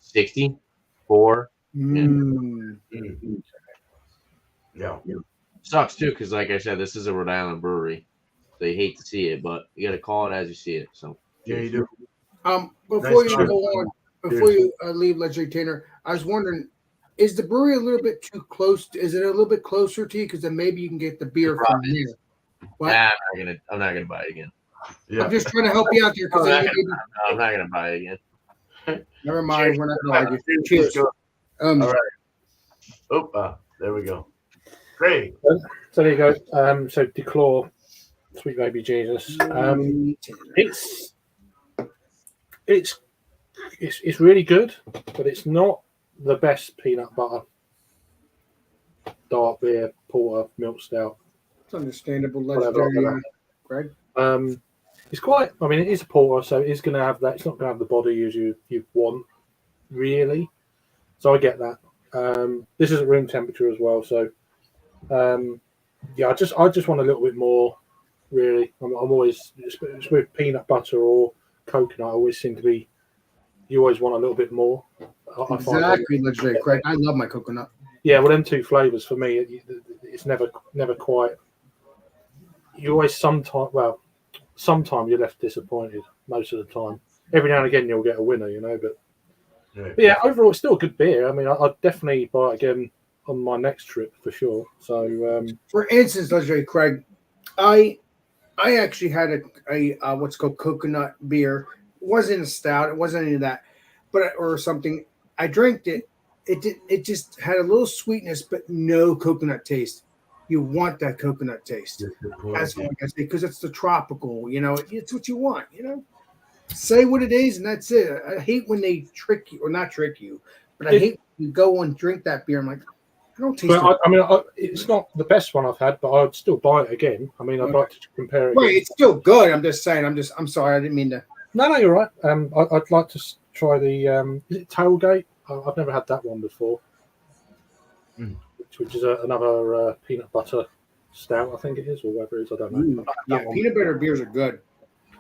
64.
Yeah.
Sucks too, because like I said, this is a Rhode Island brewery. So you hate to see it, but you got to call it as you see it. So
yeah, you do.
Before you go on, before you leave, Legendary Tanner, I was wondering, is the brewery a little bit too close? Is it a little bit closer to you? Because then maybe you can get the beer from there. What?
Nah, I'm not gonna buy it again.
Yeah. I'm just trying to help you out there.
I'm not gonna buy it again.
Never mind. We're not gonna argue. Cheers.
All right. There we go. Great.
So there you go. So Declare, Sweet Baby Jesus. It's really good, but it's not the best peanut butter dark beer, porter, milk stout.
It's understandable. Legendary, Greg.
It's quite. I mean, it is a porter, so it's going to have that. It's not going to have the body as you want, really. So I get that. This is at room temperature as well, so I just want a little bit more. Really, I'm always it's with peanut butter or coconut. I always seem to be. You always want a little bit more.
Exactly, Legendary Craig. I love my coconut.
Yeah, well, them two flavors for me, it's never quite. You always sometimes you're left disappointed. Most of the time, every now and again you'll get a winner, But yeah, overall it's still a good beer. I mean, I'd definitely buy it again on my next trip for sure. So,
for instance, Legendary Craig, I actually had a what's called coconut beer. It wasn't a stout. It wasn't any of that, or something. I drank it. It just had a little sweetness, but no coconut taste. You want that coconut taste. That's what I say, because it's the tropical. It's what you want. Say what it is, and that's it. I hate when they trick you, or not trick you, but I hate when you go and drink that beer. I'm like, I don't taste it.
It's not the best one I've had, but I'd still buy it again. I mean, I'd like to compare it.
Right, it's still good. I'm just saying. I'm sorry. I didn't mean to.
No, you're right. I'd like to try the. Is it Tailgate? I've never had that one before. Which is another peanut butter stout, I think it is, or whatever it is. I don't know.
Yeah, peanut butter beers are good.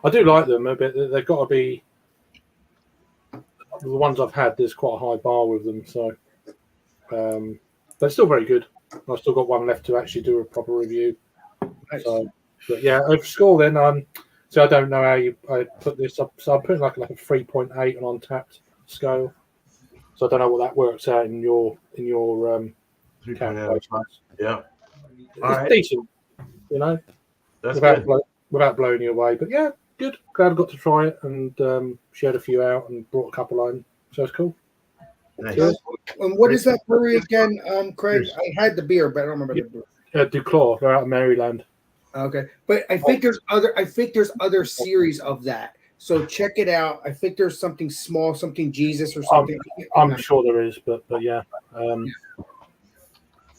I
do like them a bit. They've got to be the ones I've had. There's quite a high bar with them, so they're still very good. I've still got one left to actually do a proper review. Nice. So, but yeah, over score then. So I don't know how I put this up. So I'm putting like a 3.8 on Untapped scale. So I don't know what that works out in your calculations.
Yeah,
it's decent,
That's
without blowing you away. But yeah, good. Glad I got to try it and shared a few out and brought a couple on. So it's cool.
Nice.
What is that brewery again, Craig? I had the beer, but I don't remember the brewery.
Duclaw. They're out of Maryland.
Okay, but I think there's other series of that. So check it out. I think there's something small, something Jesus or something.
I'm sure there is, but yeah.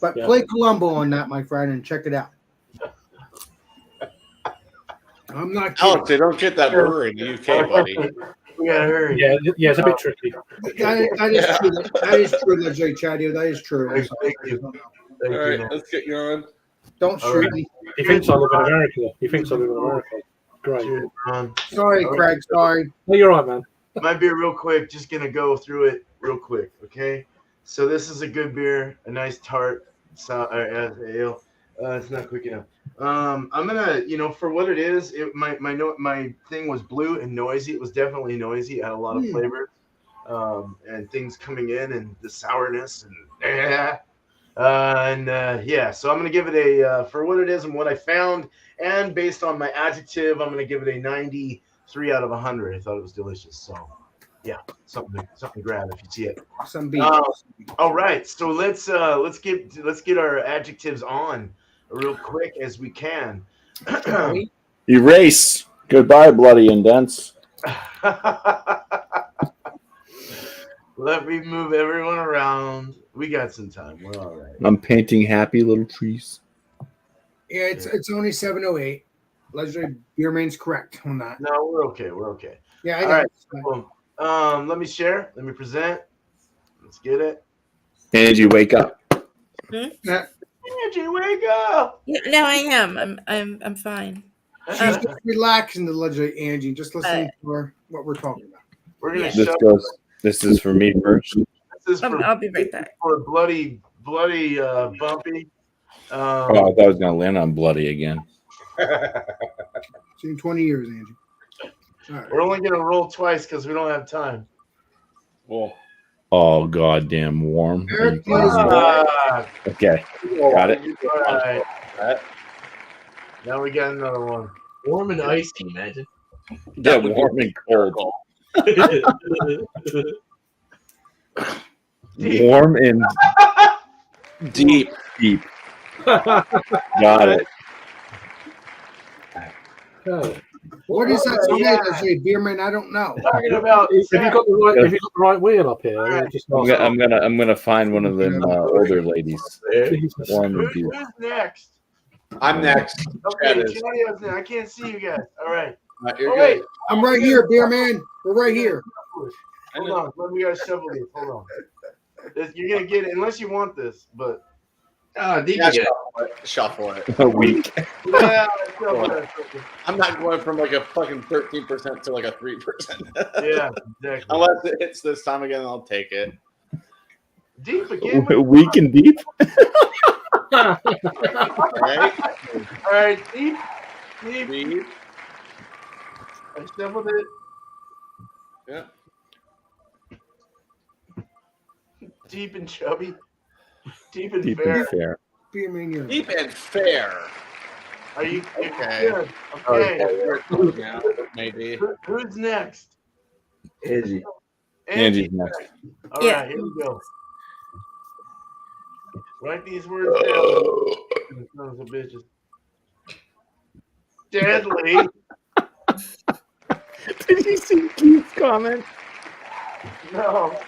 But play Columbo on that, my friend, and check it out. I'm not kidding.
Alex, they don't get that brewery in the UK, buddy.
We gotta hurry.
Yeah, it's a bit tricky.
That is true. That is true, legendary Chadeo. That is true.
Thank you. Thank
All
you,
right,
man.
let's get going.
Don't
All
shoot
right.
me.
He thinks I live in America. He thinks I live in America. Great.
Cheers, Ron.
Sorry, Craig. Sorry.
No, you're right, man.
My beer, real quick. Just gonna go through it real quick, okay? So this is a good beer, a nice tart ale. It's not quick enough. I'm gonna, for what it is, my thing was blue and noisy. It was definitely noisy. It had a lot of flavor, and things coming in, and the sourness, and so I'm gonna give it a for what it is and what I found, and based on my adjective, I'm gonna give it a 93 out of 100. I thought it was delicious. So, yeah, something to grab if you see it.
Some beef.
All right, so let's get our adjectives on real quick as we can.
Erase. Goodbye, bloody and dense.
Let me move everyone around. We got some time. We're all right.
I'm painting happy little trees.
Yeah, it's only 7:08. Legendary Beerman's correct on that.
No, we're okay. We're okay.
Yeah, I
All
know.
right. Let me share. Let me present. Let's get it.
Angie, wake up.
Yeah,
Angie, wake up.
Yeah, no, I am. I'm fine.
she's just relaxing, the legendary Angie, just listening for what we're talking about.
We're gonna
Yeah.
shove.
This is for me first.
This is for,
I'll be right back.
for bloody Bumpy.
Oh, I thought I was gonna land on bloody again.
It's in 20 years, Angie. All right.
We're only gonna roll twice because we don't have time.
Well,
Oh, goddamn warm.
Eric,
Okay, got it.
All right. Now we got another one.
Warm and icy, imagine.
Yeah, warm and cold. Warm and
deep.
deep. Got it.
Okay.
What is that?
Yeah.
Legendary Beerman, I don't know.
Talking about.
Have you got the right wheel up here? Just
I'm gonna find one of them older ladies. Warm and deep.
Who's next?
I'm next.
Okay,
Chad is.
Chadeo's next. I can't see you guys. All right.
You're
Oh,
good.
wait.
I'm right here, Beerman. We're right here.
Hold on. Let me guys shovel these. Hold on. You're gonna get it unless you want this, but
Deep
Yeah,
again.
shuffle it.
A week.
yeah, shovel it.
I'm not going from like a fucking 13% to like a 3%.
Yeah, exactly.
Unless it hits this time again, I'll take it.
Deep again.
A week and deep.
Right?
All right, deep.
Deep.
I shoveled it.
Yeah.
Deep and chubby. Deep and
Deep
fair.
and fair.
Beerman, you're
Deep and fair.
Are you
Okay.
good? Okay.
Yeah, maybe.
Who's next?
Angie.
Angie's next.
All
Yeah.
right, here we go. Write these words down. Sons of bitches. Deadly.
Did you see Keith's comment?
No.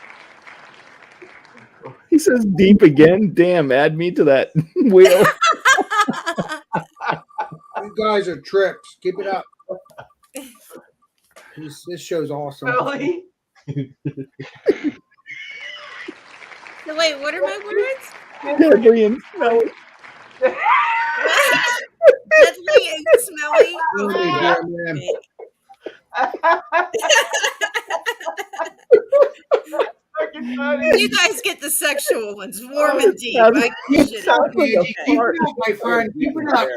He says deep again. Damn, add me to that wheel.
You guys are trips. Keep it up. This show's awesome.
Belly.
So wait, what are my words?
Deadly and smelly.
Deadly and smelly.
Beerman.
Fucking funny.
You guys get the sexual ones, warm and deep.
That's-
I get it.
Angie, keep it up, my friend. Keep it up.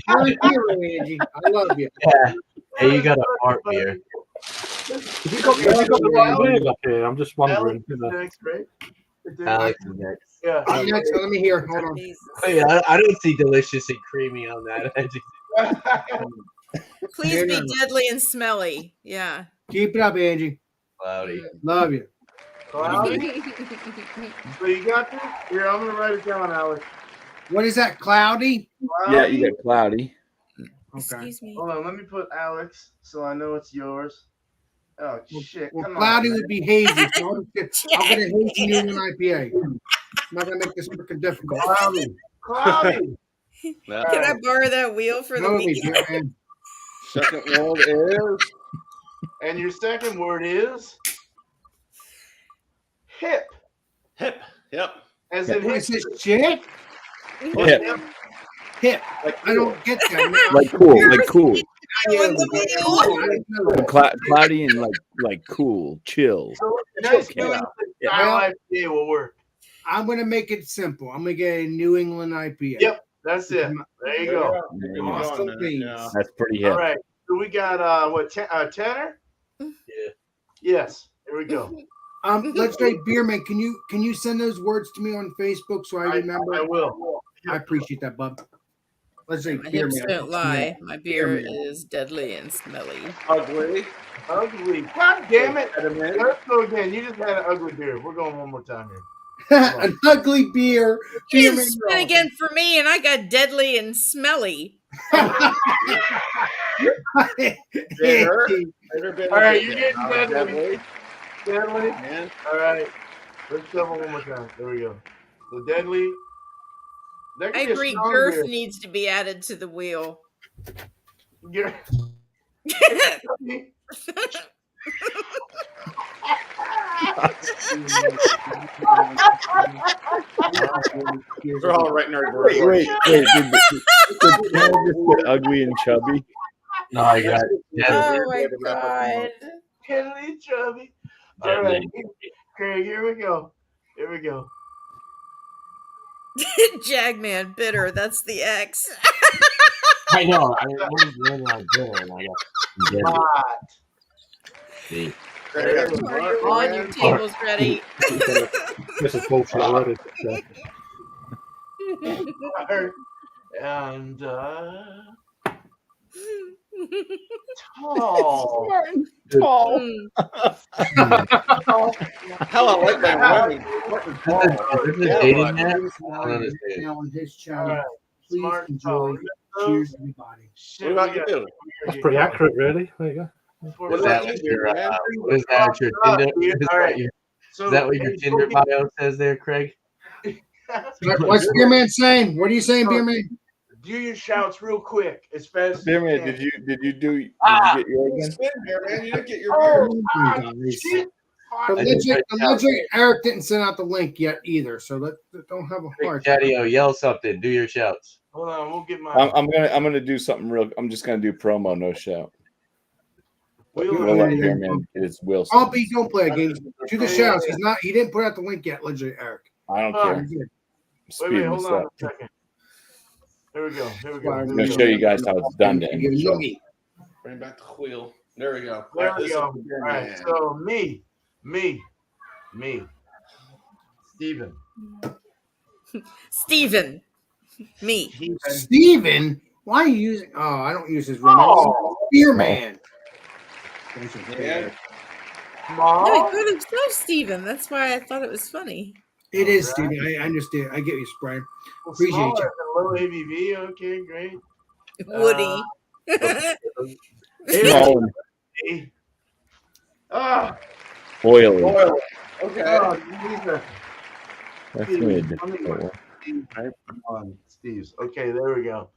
You're a hero, Angie. I love you.
Yeah. Hey, you got a heart beer.
Have you got the right wheel up here? I'm just wondering.
Alex is next, right?
Alex is next.
Yeah.
I'm next. Let me hear. Hold on.
Jesus.
Hey, I don't see delicious and creamy on that.
Please be deadly and smelly. Yeah.
Keep it up, Angie.
Cloudy.
Love you.
Cloudy. So you got this? Here, I'm gonna write it down, Alex.
What is that? Cloudy?
Yeah, you got cloudy.
Okay.
Excuse me.
Hold on, let me put Alex so I know it's yours. Oh shit!
Well,
Come
cloudy
on,
would be hazy. So I'll get a hazy New England IPA. I'm not gonna make this freaking difficult.
Cloudy. Cloudy.
Can I borrow that wheel for the
Love me,
weekend?
man.
Second word is
And your second word is hip.
Hip. Yep.
As in
What is
hip.
this, chick?
Hip.
Hip.
Like
I don't get that.
Like cool, like cool.
With the wheel.
I didn't know that.
Cloudy and like cool, chill.
So nice
Yeah.
knowing that
Yeah.
style IPA will work.
I'm going to make it simple. I'm going to get a New England IPA.
Yep, that's it. There you go.
Awesome beans.
Yeah.
That's pretty hip.
All right. So we got Tanner?
Yeah.
Yes. Here we go.
Let's say Beerman, can you send those words to me on Facebook so I remember?
I will.
I appreciate that, bub. Let's say
My hips
Beerman.
don't lie. My beer
Beer man.
is deadly and smelly.
Ugly.
Ugly. God damn it.
Sediment.
Let's go again. You just had an ugly beer. We're going one more time here.
An ugly beer.
You didn't
Beerman
spin again for me, and I got deadly and smelly.
All right, you're getting deadly. Deadly.
Man.
All right. Let's double one more time. There we go. So deadly. That could
I
be a
agree.
strong
Girth
beer.
needs to be added to the wheel.
You're-
We're all right in our
Wait. Did Tanner just get ugly and chubby?
No, I got it.
Oh my god.
Deadly chubby. All right. Craig, here we go. Here we go.
Jagman bitter. That's the X.
I know. I was really like bitter, and I got
Hot.
see.
Are all your tables ready?
This is bullshit already. So.
And tall.
Tall.
Hell, I like my women.
Is this dating that? I don't understand.
Now on his
All
channel.
right.
Please
Smart
enjoy.
tall.
Cheers, everybody.
Shit,
What about
we got-
you?
That's pretty accurate, really. There you go.
What
Is
is
that
that?
what your what is that what your Tinder?
All right. So,
Is that what your
hey,
Tinder bio says there, Craig?
What's Beerman saying? What are you saying, Beerman?
do your shouts real quick, as fast as
Beerman,
you
did you get yours again?
Spin beer, man. You didn't get your
Oh,
beer.
shit.
Allegedly, Eric didn't send out the link yet either, so don't have a hard time.
Chadeo, yell something. Do your shouts.
Hold on, we'll get my.
I'm gonna do something real. I'm just gonna do promo, no shout.
We'll
We'll let Beerman get his Wilson.
Bumpy, don't play a game. Do the shouts. He didn't put out the link yet, allegedly, Eric.
I don't
Oh,
care.
You're good.
Speed
hold
this
on
up.
a second. Here we go. Here we
I'm
go.
I'm
Here
gonna
we
show
go.
you guys how it's done. To end the show.
Yummy.
Bring back the wheel. There we go.
There
Alright,
we
this
go.
is the beer
All right,
man.
so me, Steven.
Steven. Me.
Steven? Why are you using? Oh, I don't use his real name.
Oh.
Beerman.
Yeah.
No,
Small.
I thought it was so Steven. That's why I thought it was funny.
It is Steven. I understand. I get you, Brian. Appreciate
Smaller
you.
than low ABV. Okay, great.
Woody.
Small and
Hey. Ah.
oily.
Oil. Okay.
Oh, Jesus.
That's gonna be a difficult one.
Right on Steve's. Okay, there we go.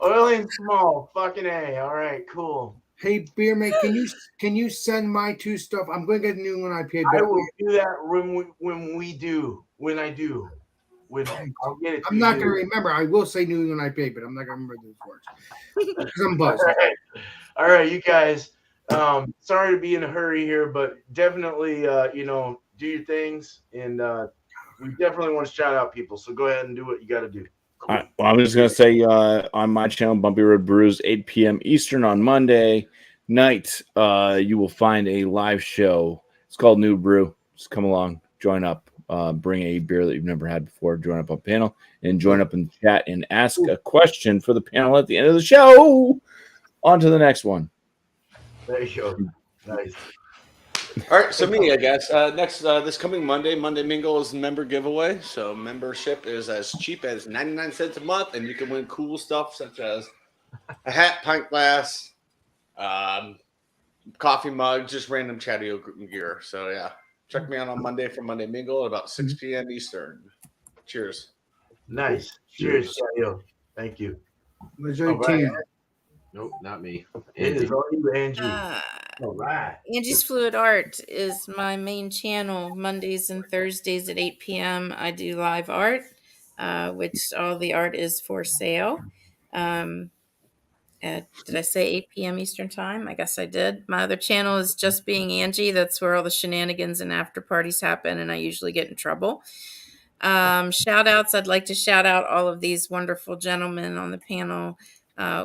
Oily and small. Fucking A. All right, cool.
Hey, Beerman, can you send my two stuff? I'm going to get a new one IPA.
I
but
will do that when I do. I'll get it.
I'm not going to remember. I will say New England IPA, but I'm not going to remember those words because I'm buzzed.
All right, you guys. Sorry to be in a hurry here, but definitely, do your things, and we definitely want to shout out people. So go ahead and do what you got to do.
All right, well, I'm just going to say on my channel, Bumpy Road Brews, 8 p.m. Eastern on Monday night, you will find a live show. It's called New Brew. Just come along, join up, bring a beer that you've never had before, join up on panel, and join up in the chat and ask a question for the panel at the end of the show. On to the next one.
There you go. Nice.
All right, so me, I guess. Next, this coming Monday Mingle is member giveaway. So membership is as cheap as 99 cents a month, and you can win cool stuff such as a hat, pint glass, coffee mug, just random Chadeo gear. So yeah, check me out on Monday for Monday Mingle at about 6 p.m. Eastern. Cheers.
Nice. Cheers, Chadeo. Thank you.
Missouri
All right.
team.
Nope, not me.
It is all you, Andrew.
Ah.
All right.
Angie's Fluid Art is my main channel. Mondays and Thursdays at 8 p.m. I do live art, which all the art is for sale. Did I say 8 p.m. Eastern Time? I guess I did. My other channel is Just Being Angie. That's where all the shenanigans and after parties happen, and I usually get in trouble. Shout outs. I'd like to shout out all of these wonderful gentlemen on the panel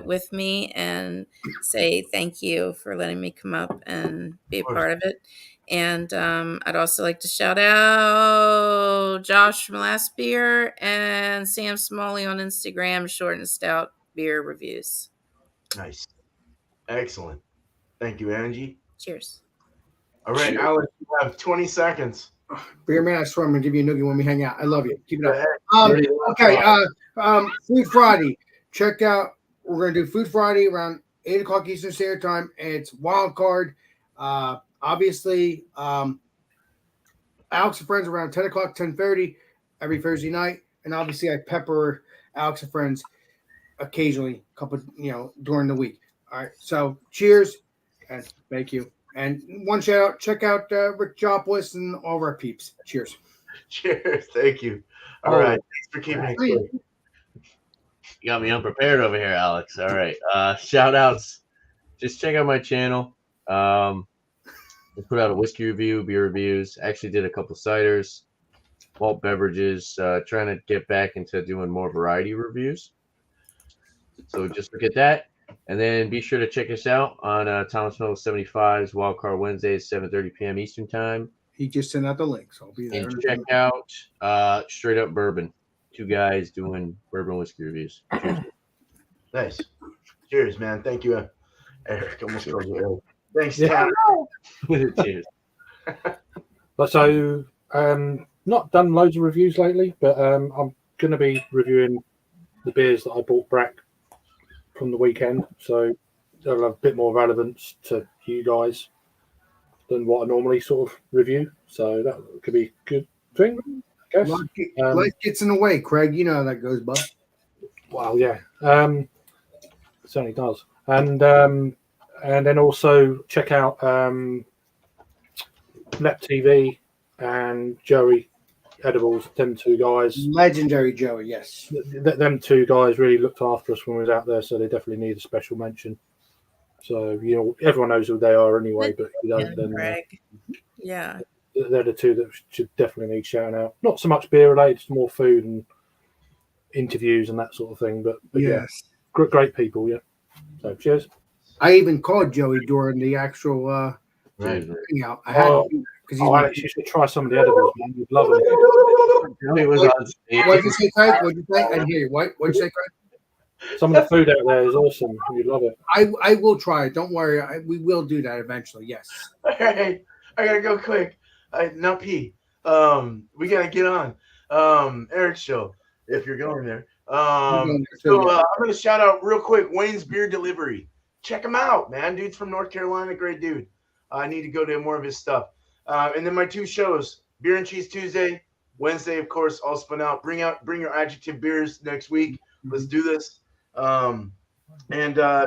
with me and say thank you for letting me come up and be a part of it. And I'd also like to shout out Josh from Last Beer and Sam Smalley on Instagram, Short and Stout Beer Reviews.
Nice. Excellent. Thank you, Angie.
Cheers.
All right,
Cheers.
Alex, you have 20 seconds.
Beer man, I swear I'm gonna give you a noogie when we hang out. I love you. Keep it up. Food Friday. Check out. We're gonna do Food Friday around 8 o'clock Eastern Standard Time. It's wild card. Obviously, Alex and Friends around 10 o'clock, 10:30 every Thursday night, and obviously I pepper Alex and Friends occasionally, during the week. All right. So cheers and thank you. And one shout out, check out Rick Jopless and all of our peeps. Cheers.
Cheers. Thank you. All right. Thanks for keeping it quick.
You got me unprepared over here, Alex. All right. Shout outs. Just check out my channel. I put out a whiskey review, beer reviews. Actually did a couple ciders, malt beverages. Trying to get back into doing more variety reviews. So just look at that. And then be sure to check us out on Thomas Middle 75's Wildcard Wednesdays, 7:30 p.m. Eastern Time.
He just sent out the link, so I'll be there.
And check out Straight Up Bourbon. Two guys doing bourbon whiskey reviews. Cheers.
Nice. Cheers, man. Thank you, Eric. Almost called you Eric. Thanks,
Yeah.
Tom.
Cheers.
But so, not done loads of reviews lately, but I'm going to be reviewing the beers that I bought back from the weekend, so they'll have a bit more relevance to you guys than what I normally sort of review. So that could be a good thing, I guess.
Life gets in the way, Craig. You know how that goes, bud.
Well, yeah, it certainly does. And then also check out Lep TV and Joey Edibles. Them two guys,
Legendary Joey, yes.
Them two guys really looked after us when we was out there, so they definitely need a special mention. So everyone knows who they are anyway, but you don't. Then
Greg. Yeah.
they're the two that should definitely need shouting out. Not so much beer related, it's more food and interviews and that sort of thing. But
Yes.
yeah, great people. Yeah. So cheers.
I even called Joey during the actual hangout. I had because
Alex, you should try some of the edibles, man. You'd love them.
Joey was on stage.
What'd you say, Craig? What'd you say? I didn't hear you. What'd you say, Craig?
Some of the food out there is awesome. You'd love it.
I will try it. Don't worry. We will do that eventually. Yes.
All right. I got to go quick. Now pee. We got to get on Eric's show if you're going there. I'm going to shout out real quick Wayne's Beer Delivery. Check him out, man. Dude's from North Carolina. Great dude. I need to go to more of his stuff. And then my two shows, Beer and Cheese Tuesday, Wednesday, of course, all spun out. Bring your adjective beers next week. Let's do this. And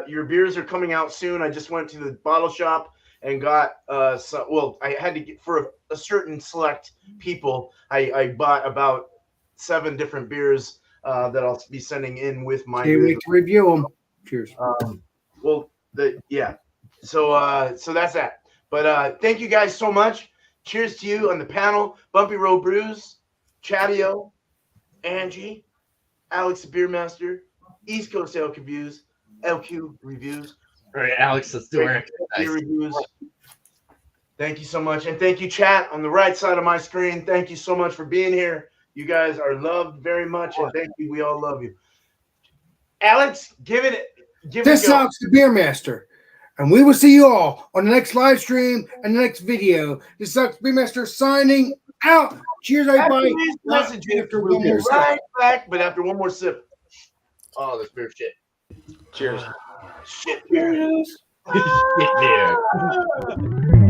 your beers are coming out soon. I just went to the bottle shop and got I had to get for a certain select people. I bought about 7 different beers that I'll be sending in with my.
Can't wait to review them. Cheers.
So that's that. But thank you guys so much. Cheers to you on the panel. Bumpy Road Brews, Chadeo, Angie, Alex the Beer Master, East Coast LQ Reviews.
All right, Alex, let's do it.
Beer Reviews. Thank you so much. And thank you, chat, on the right side of my screen. Thank you so much for being here. You guys are loved very much. And thank you. We all love you. Alex, give it
This
go.
Alex the Beer Master. And we will see you all on the next live stream and the next video. This is Alex the Beer Master signing out. Cheers, everybody.
After one more sip. Back, but after one more sip. Oh, this beer shit.
Cheers.
Shit beer.
Shit beer.